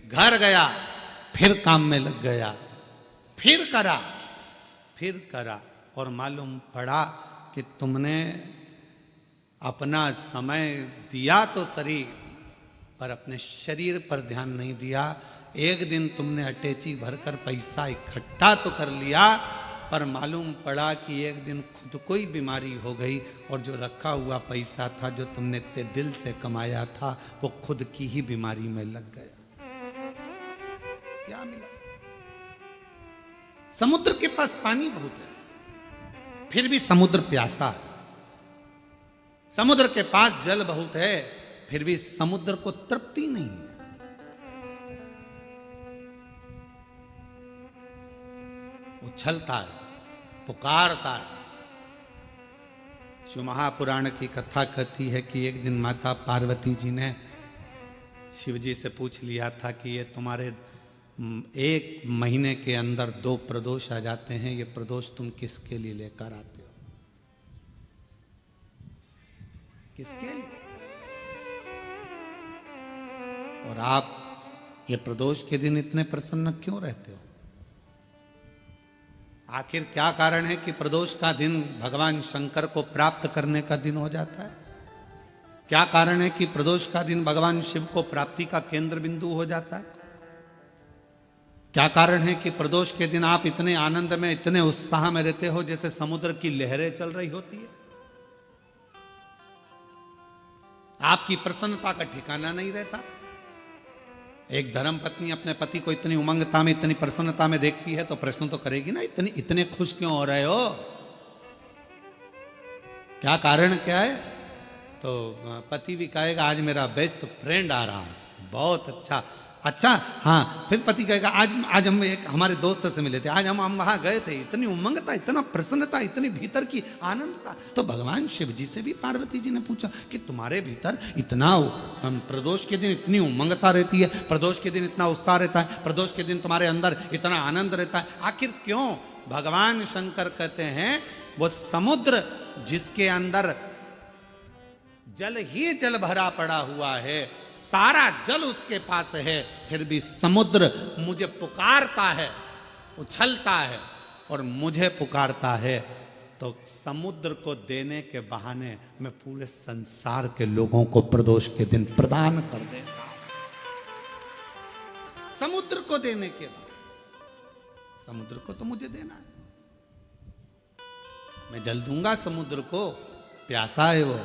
घर गया, फिर काम में लग गया, फिर करा और मालूम पड़ा कि तुमने अपना समय दिया तो शरीर, पर अपने शरीर पर ध्यान नहीं दिया। एक दिन तुमने अटैची भरकर पैसा इकट्ठा तो कर लिया, पर मालूम पड़ा कि एक दिन खुद को ही बीमारी हो गई, और जो रखा हुआ पैसा था, जो तुमने इतने दिल से कमाया था, वो खुद की ही बीमारी में लग गया। क्या मिला? समुद्र के पास पानी बहुत है, फिर भी समुद्र प्यासा है। समुद्र के पास जल बहुत है, फिर भी समुद्र को तृप्ति नहीं है। उछलता है, पुकारता है। शिव महापुराण की कथा कहती है कि एक दिन माता पार्वती जी ने शिव जी से पूछ लिया था कि ये तुम्हारे 1 महीने के अंदर 2 प्रदोष आ जाते हैं, ये प्रदोष तुम किसके लिए लेकर आते हो? किसके लिए? और आप ये प्रदोष के दिन इतने प्रसन्न क्यों रहते हो? आखिर क्या कारण है कि प्रदोष का दिन भगवान शंकर को प्राप्त करने का दिन हो जाता है? क्या कारण है कि प्रदोष का दिन भगवान शिव को प्राप्ति का केंद्र बिंदु हो जाता है? क्या कारण है कि प्रदोष के दिन आप इतने आनंद में, इतने उत्साह में रहते हो जैसे समुद्र की लहरें चल रही होती है? आपकी प्रसन्नता का ठिकाना नहीं रहता। एक धर्म पत्नी अपने पति को इतनी उमंगता में, इतनी प्रसन्नता में देखती है तो प्रश्न तो करेगी ना, इतने खुश क्यों हो रहे हो? क्या कारण क्या है? तो पति भी कहेगा आज मेरा बेस्ट फ्रेंड आ रहा है, बहुत अच्छा। अच्छा, हाँ, फिर पति कहेगा आज हम एक हमारे दोस्त से मिले थे, आज हम वहां गए थे, इतनी उमंगता, इतना प्रसन्नता, इतनी भीतर की आनंदता। तो भगवान शिव जी से भी पार्वती जी ने पूछा कि तुम्हारे भीतर इतना प्रदोष के दिन इतनी उमंगता रहती है, प्रदोष के दिन इतना उत्साह रहता है, प्रदोष के दिन तुम्हारे अंदर इतना आनंद रहता है, आखिर क्यों? भगवान शंकर कहते हैं वो समुद्र जिसके अंदर जल ही जल भरा पड़ा हुआ है, सारा जल उसके पास है, फिर भी समुद्र मुझे पुकारता है, उछलता है और मुझे पुकारता है, तो समुद्र को देने के बहाने मैं पूरे संसार के लोगों को प्रदोष के दिन प्रदान कर देता हूं। समुद्र को देने के बाद, समुद्र को तो मुझे देना है, मैं जल दूंगा समुद्र को, प्यासा है वो।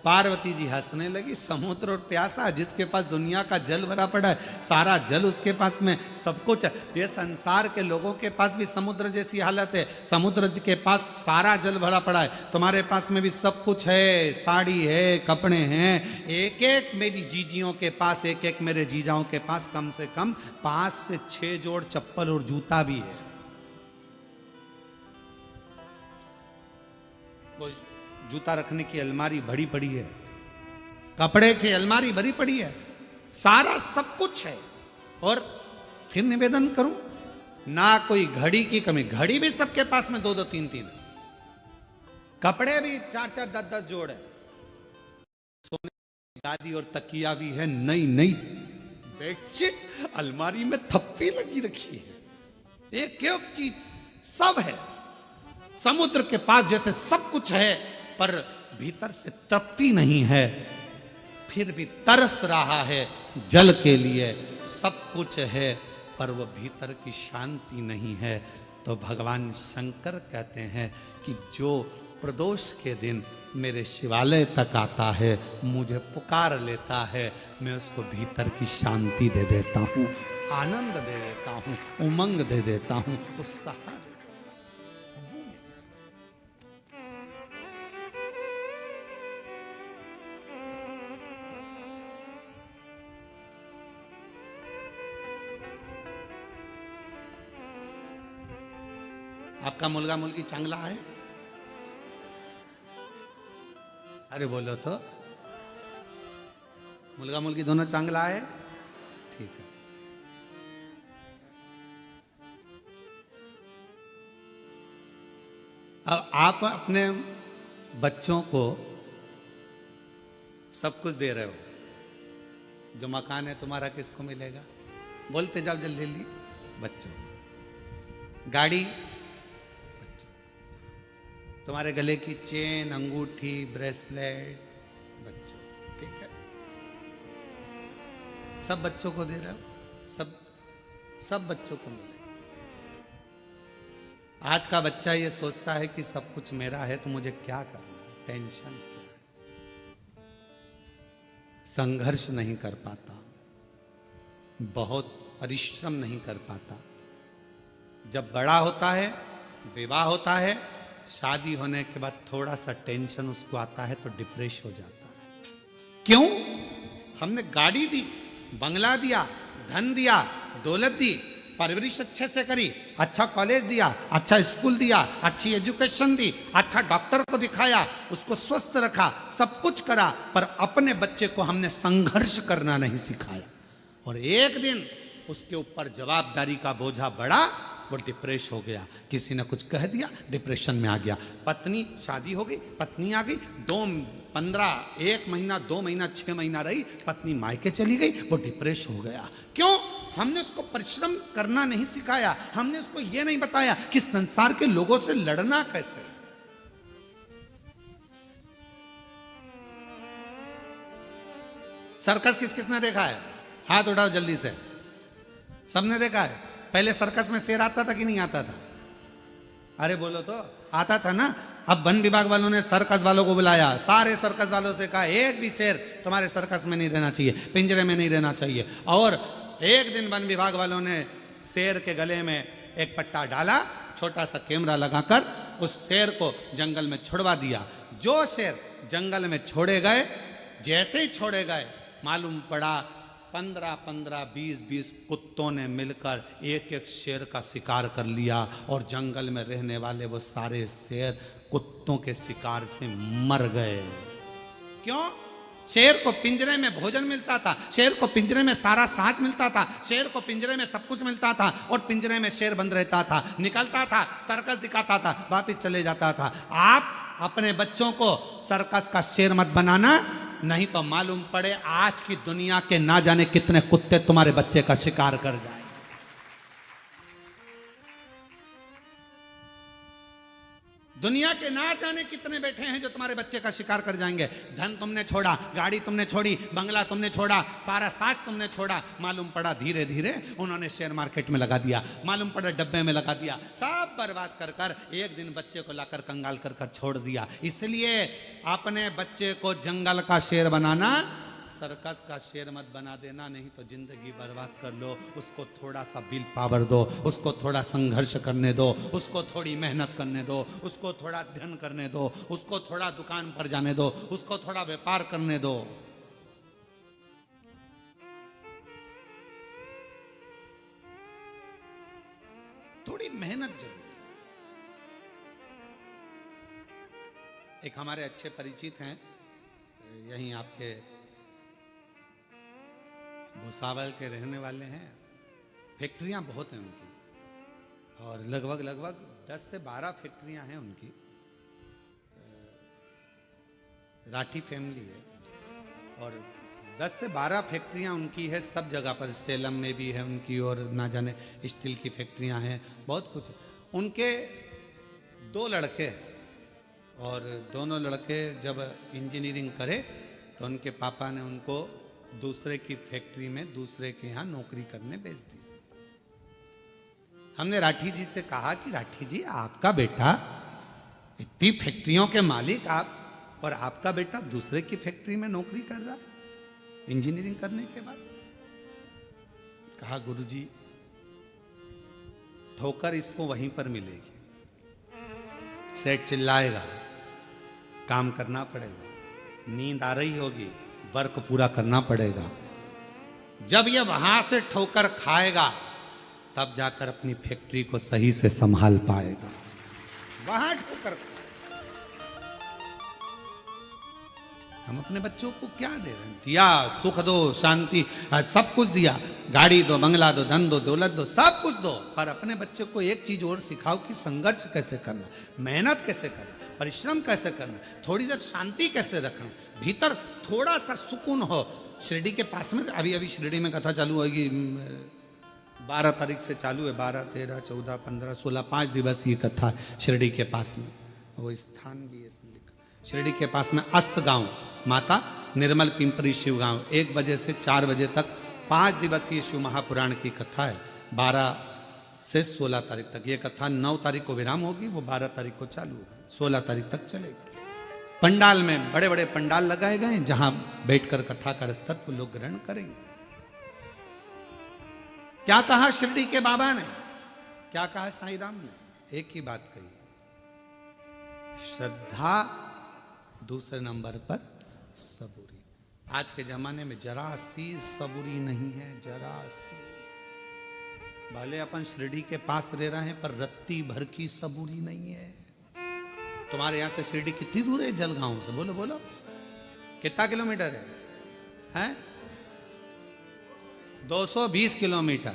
पार्वती जी हंसने लगी, समुद्र और प्यासा, जिसके पास दुनिया का जल भरा पड़ा है, सारा जल उसके पास में, सब कुछ है। ये संसार के लोगों के पास भी समुद्र जैसी हालत है, समुद्र के पास सारा जल भरा पड़ा है, तुम्हारे पास में भी सब कुछ है, साड़ी है, कपड़े हैं, एक एक मेरी जीजियों के पास, एक एक मेरे जीजाओं के पास कम से कम 5 से 6 जोड़ चप्पल और जूता भी है। जूता रखने की अलमारी भरी पड़ी है, कपड़े की अलमारी भरी पड़ी है, सारा सब कुछ है। और फिर निवेदन करूं, ना कोई घड़ी की कमी, घड़ी भी सबके पास में 2-2 3-3 है, कपड़े भी 4-4 10-10 जोड़ है, सोने की गादी और तकिया भी है, नई नई बेडशीट अलमारी में थप्पी लगी रखी है, एक एक चीज सब है। समुद्र के पास जैसे सब कुछ है, पर भीतर से तृप्ति नहीं है, फिर भी तरस रहा है जल के लिए। सब कुछ है पर वो भीतर की शांति नहीं है। तो भगवान शंकर कहते हैं कि जो प्रदोष के दिन मेरे शिवालय तक आता है, मुझे पुकार लेता है, मैं उसको भीतर की शांति दे देता हूँ, आनंद दे देता हूँ, उमंग दे देता हूँ, उत्साह दे देता हूँ। आपका मुलगा मुलगी चांगला है? अरे बोलो तो, मुलगा मुलगी दोनों चांगला है? ठीक है। अब आप अपने बच्चों को सब कुछ दे रहे हो, जो मकान है तुम्हारा किसको मिलेगा? बोलते जाओ जल्दी जल्दी। बच्चों। गाड़ी, तुम्हारे गले की चेन, अंगूठी, ब्रेसलेट, बच्चों, ठीक है, सब बच्चों को दे रहे हो, सब बच्चों को मिले। आज का बच्चा ये सोचता है कि सब कुछ मेरा है तो मुझे क्या करना है, टेंशन क्या है, संघर्ष नहीं कर पाता, बहुत परिश्रम नहीं कर पाता। जब बड़ा होता है, विवाह होता है, शादी होने के बाद थोड़ा सा टेंशन उसको आता है तो डिप्रेस हो जाता है। क्यों? हमने गाड़ी दी, बंगला दिया, धन दिया, दौलत दी, परवरिश अच्छे से करी, अच्छा कॉलेज दिया, अच्छा स्कूल दिया, अच्छी एजुकेशन दी, अच्छा डॉक्टर को दिखाया, उसको स्वस्थ रखा, सब कुछ करा, पर अपने बच्चे को हमने संघर्ष करना नहीं सिखाया। और एक दिन उसके ऊपर जवाबदारी का बोझा बढ़ा, वो डिप्रेस हो गया, किसी ने कुछ कह दिया, डिप्रेशन में आ गया। पत्नी, शादी हो गई, पत्नी आ गई, 1 महीना, 2 महीना, 6 महीना रही, पत्नी मायके चली गई, वो डिप्रेस हो गया। क्यों? हमने उसको परिश्रम करना नहीं सिखाया, हमने उसको ये नहीं बताया कि संसार के लोगों से लड़ना कैसे। सर्कस किस किसने देखा है? हाथ उठाओ जल्दी से। सबने देखा है। पहले सर्कस में शेर आता था कि नहीं आता था? अरे बोलो तो, आता था ना। अब वन विभाग वालों ने सर्कस वालों को बुलाया, सारे सर्कस वालों से कहा एक भी शेर तुम्हारे सर्कस में नहीं रहना चाहिए, पिंजरे में नहीं रहना चाहिए। और एक दिन वन विभाग वालों ने शेर के गले में एक पट्टा डाला, छोटा सा कैमरा लगाकर उस शेर को जंगल में छुड़वा दिया। जो शेर जंगल में छोड़े गए, जैसे ही छोड़े गए, मालूम पड़ा 15-15, 20-20 कुत्तों ने मिलकर एक एक शेर का शिकार कर लिया और जंगल में रहने वाले वो सारे शेर कुत्तों के शिकार से मर गए। क्यों? शेर को पिंजरे में भोजन मिलता था, शेर को पिंजरे में सारा साज मिलता था, शेर को पिंजरे में सब कुछ मिलता था और पिंजरे में शेर बंद रहता था, निकलता था, सर्कस दिखाता था, वापिस चले जाता था। आप अपने बच्चों को सर्कस का शेर मत बनाना, नहीं तो मालूम पड़े आज की दुनिया के ना जाने कितने कुत्ते तुम्हारे बच्चे का शिकार कर जाए। दुनिया के ना जाने कितने बैठे हैं जो तुम्हारे बच्चे का शिकार कर जाएंगे। धन तुमने छोड़ा, गाड़ी तुमने छोड़ी, बंगला तुमने छोड़ा, सारा साज तुमने छोड़ा, मालूम पड़ा धीरे धीरे उन्होंने शेयर मार्केट में लगा दिया, मालूम पड़ा डब्बे में लगा दिया, सब बर्बाद कर कर एक दिन बच्चे को लाकर कंगाल कर कर छोड़ दिया। इसलिए अपने बच्चे को जंगल का शेर बनाना, सर्कस का शेर मत बना देना, नहीं तो जिंदगी बर्बाद कर लो। उसको थोड़ा सा विल पावर दो, उसको थोड़ा संघर्ष करने दो, उसको थोड़ी मेहनत करने दो, उसको थोड़ा अध्ययन करने दो, उसको थोड़ा दुकान पर जाने दो, उसको थोड़ा व्यापार करने दो। थोड़ी मेहनत जरूर। एक हमारे अच्छे परिचित हैं, यहीं आपके भुसावल के रहने वाले हैं, फैक्ट्रियां बहुत हैं उनकी और लगभग 10 से 12 फैक्ट्रियां हैं उनकी। राठी फैमिली है और 10 से 12 फैक्ट्रियां उनकी है सब जगह पर। सेलम में भी है उनकी और ना जाने स्टील की फैक्ट्रियां हैं, बहुत कुछ। उनके 2 लड़के और दोनों लड़के जब इंजीनियरिंग करे तो उनके पापा ने उनको दूसरे की फैक्ट्री में दूसरे के यहाँ नौकरी करने भेज दी। हमने राठी जी से कहा कि राठी जी, आपका बेटा इतनी फैक्ट्रियों के मालिक आप, और आपका बेटा दूसरे की फैक्ट्री में नौकरी कर रहा इंजीनियरिंग करने के बाद। कहा गुरुजी, ठोकर इसको वहीं पर मिलेगी, सेठ चिल्लाएगा, काम करना पड़ेगा, नींद आ रही होगी, वर्क पूरा करना पड़ेगा। जब ये वहां से ठोकर खाएगा तब जाकर अपनी फैक्ट्री को सही से संभाल पाएगा। वहां ठोकर। हम अपने बच्चों को क्या दे रहे हैं? दिया, सुख दो, शांति, सब कुछ दिया, गाड़ी दो, बंगला दो, धन दो, दौलत दो, सब कुछ दो, पर अपने बच्चे को एक चीज और सिखाओ कि संघर्ष कैसे करना, मेहनत कैसे करना, परिश्रम कैसे करना, थोड़ी देर शांति कैसे रखना, भीतर थोड़ा सा सुकून हो। शिरडी के पास में अभी शिरडी में कथा चालू होगी, 12 तारीख से चालू है, 12, 13, 14, 15, 16, 5 दिवस ये कथा शिरडी के पास में। वो स्थान भी है इसमें लिखा, शिरडी के पास में अस्त गांव, माता निर्मल पिंपरी शिव गांव 1 बजे से 4 बजे तक 5 दिवसीय शिव महापुराण की कथा है। 12 से 16 तारीख तक ये कथा 9 तारीख को विराम होगी, वो 12 तारीख को चालू होगी, 16 तारीख तक चलेगी। पंडाल में बड़े बड़े पंडाल लगाए गए हैं जहां बैठकर कथा का रसतत्व लोग ग्रहण करेंगे। क्या कहा शिरडी के बाबा ने, क्या कहा साईं राम ने? एक ही बात कही, श्रद्धा, दूसरे नंबर पर सबूरी। आज के जमाने में जरा सी सबूरी नहीं है, जरा सी। भले अपन शिरडी के पास रह रहे हैं पर रत्ती भर की सबूरी नहीं है। तुम्हारे यहां से शिरडी कितनी दूर है? जलगांव से बोलो बोलो, कितना किलोमीटर है? हैं 220 किलोमीटर।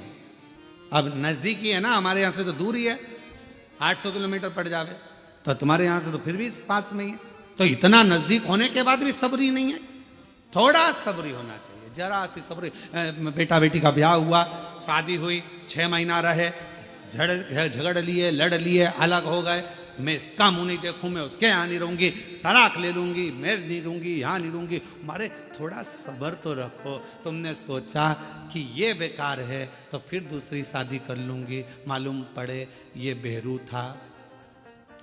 अब नजदीकी है ना, हमारे यहां से तो दूर ही है, 800 किलोमीटर पड़ जावे, तो तुम्हारे यहां से तो फिर भी पास में ही है। तो इतना नजदीक होने के बाद भी सबरी नहीं है, थोड़ा सबरी होना चाहिए, जरा सी सबरी। बेटा बेटी का ब्याह हुआ, शादी हुई, 6 महीना रहे, झगड़ लिए, लड़ लिए, अलग हो गए, मैं इसका मुंह नहीं देखूं, मैं उसके यहाँ नहीं रहूंगी, तलाक ले लूंगी, मैं नहीं रहूंगी, यहाँ नहीं रहूंगी। मारे थोड़ा सब्र तो रखो। तुमने सोचा कि ये बेकार है तो फिर दूसरी शादी कर लूंगी, मालूम पड़े ये बेहरू था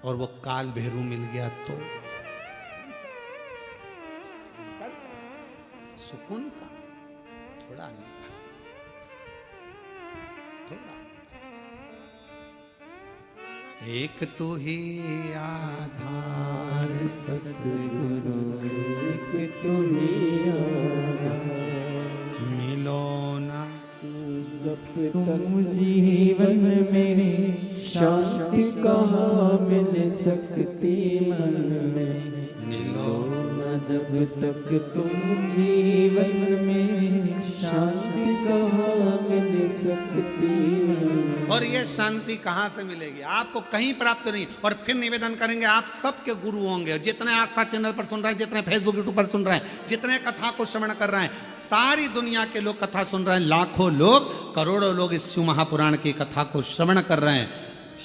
और वो काल बेहरू मिल गया तो सुकून का थोड़ा नहीं, थोड़ा। एक तो ही आधार सतगुरु, एक तो ही आधार, मिलो ना जब तक जीवन में शांति कहाँ मिल सकती मन में। मिलो ना जब तक तुम जीवन में शांति कहाँ मिल सकती मन में। और ये शांति कहां से मिलेगी? आपको कहीं प्राप्त नहीं। और फिर निवेदन करेंगे, आप सबके गुरु होंगे, जितने आस्था चैनल पर सुन रहे हैं, जितने फेसबुक यूट्यूब पर सुन रहे हैं, जितने कथा को श्रवण कर रहे हैं, सारी दुनिया के लोग कथा सुन रहे हैं, लाखों लोग, करोड़ों लोग इस शिव महापुराण की कथा को श्रवण कर रहे हैं।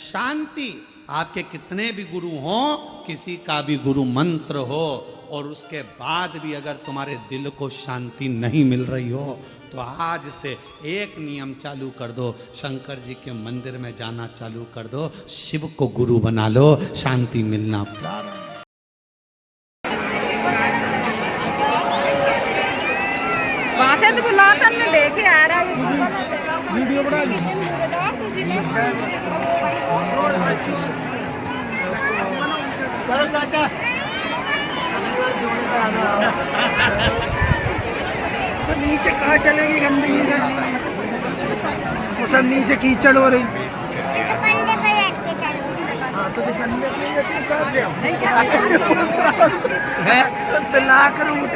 शांति, आपके कितने भी गुरु हो, किसी का भी गुरु मंत्र हो, और उसके बाद भी अगर तुम्हारे दिल को शांति नहीं मिल रही हो, तो आज से एक नियम चालू कर दो, शंकर जी के मंदिर में जाना चालू कर दो, शिव को गुरु बना लो, शांति मिलना प्रारंभ। वहां से तो बुलाकर में लेके आ रहा है, वीडियो बना ली। चलो चाचा, तो नीचे कहाँ चलेगी गंदगी का? वो सब नीचे कीचड़ हो रही। हाँ तो कंधे पे लाकर उठ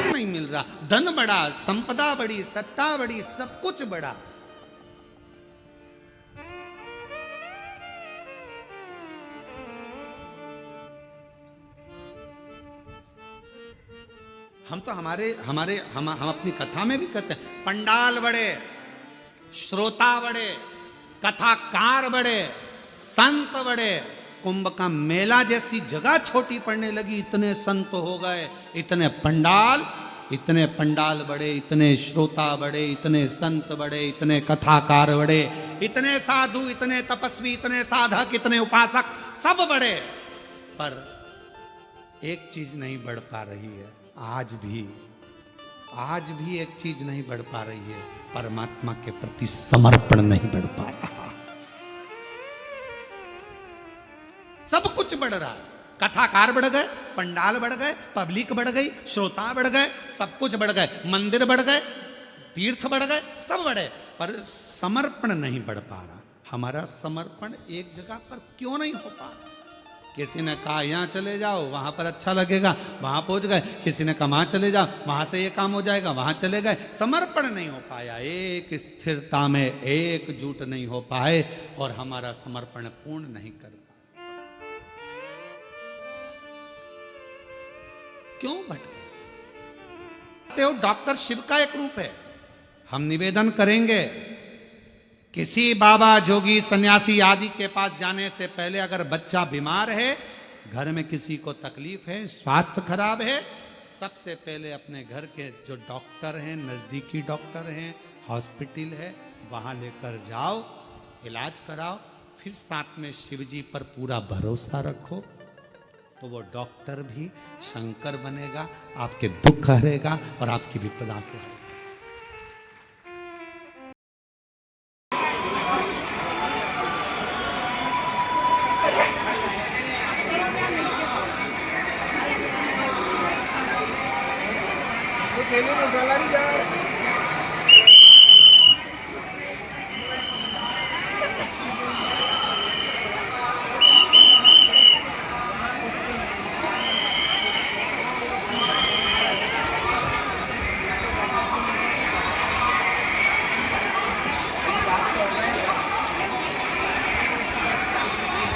नहीं मिल रहा, धन बड़ा, संपदा बड़ी, सत्ता बड़ी, सब कुछ बड़ा। हम तो हम अपनी कथा में भी कहते हैं, पंडाल बड़े, श्रोता बड़े, कथाकार बड़े, संत बड़े। कुंभ का मेला जैसी जगह छोटी पड़ने लगी, इतने संत हो गए, इतने पंडाल बड़े, इतने श्रोता बड़े, इतने संत बड़े, इतने कथाकार बड़े, इतने साधु, इतने तपस्वी, इतने साधक, इतने उपासक, सब बड़े। पर एक चीज नहीं बढ़ पा रही है, आज भी एक चीज नहीं बढ़ पा रही है, परमात्मा के प्रति समर्पण नहीं बढ़ पा रहा। सब कुछ बढ़ रहा है, कथाकार बढ़ गए, पंडाल बढ़ गए, पब्लिक बढ़ गई, श्रोता बढ़ गए, सब कुछ बढ़ गए, मंदिर बढ़ गए, तीर्थ बढ़ गए, सब बढ़े, पर समर्पण नहीं बढ़ पा रहा। हमारा समर्पण एक जगह पर क्यों नहीं हो पा रहा? किसी ने कहा यहाँ चले जाओ, वहां पर अच्छा लगेगा, वहां पहुंच गए। किसी ने कहा वहां चले जाओ, वहां से ये काम हो जाएगा, वहां चले गए। समर्पण नहीं हो पाया, एक स्थिरता में एकजुट नहीं हो पाए, और हमारा समर्पण पूर्ण नहीं कर पाए। क्यों भटके? डॉक्टर शिव का एक रूप है, हम निवेदन करेंगे, किसी बाबा जोगी सन्यासी आदि के पास जाने से पहले अगर बच्चा बीमार है, घर में किसी को तकलीफ है, स्वास्थ्य खराब है, सबसे पहले अपने घर के जो डॉक्टर हैं, नज़दीकी डॉक्टर हैं, हॉस्पिटल है, वहाँ लेकर जाओ, इलाज कराओ, फिर साथ में शिव जी पर पूरा भरोसा रखो, तो वो डॉक्टर भी शंकर बनेगा, आपके दुख हरेगा और आपकी विपदा को हरेगा। थैली में डाला नहीं जा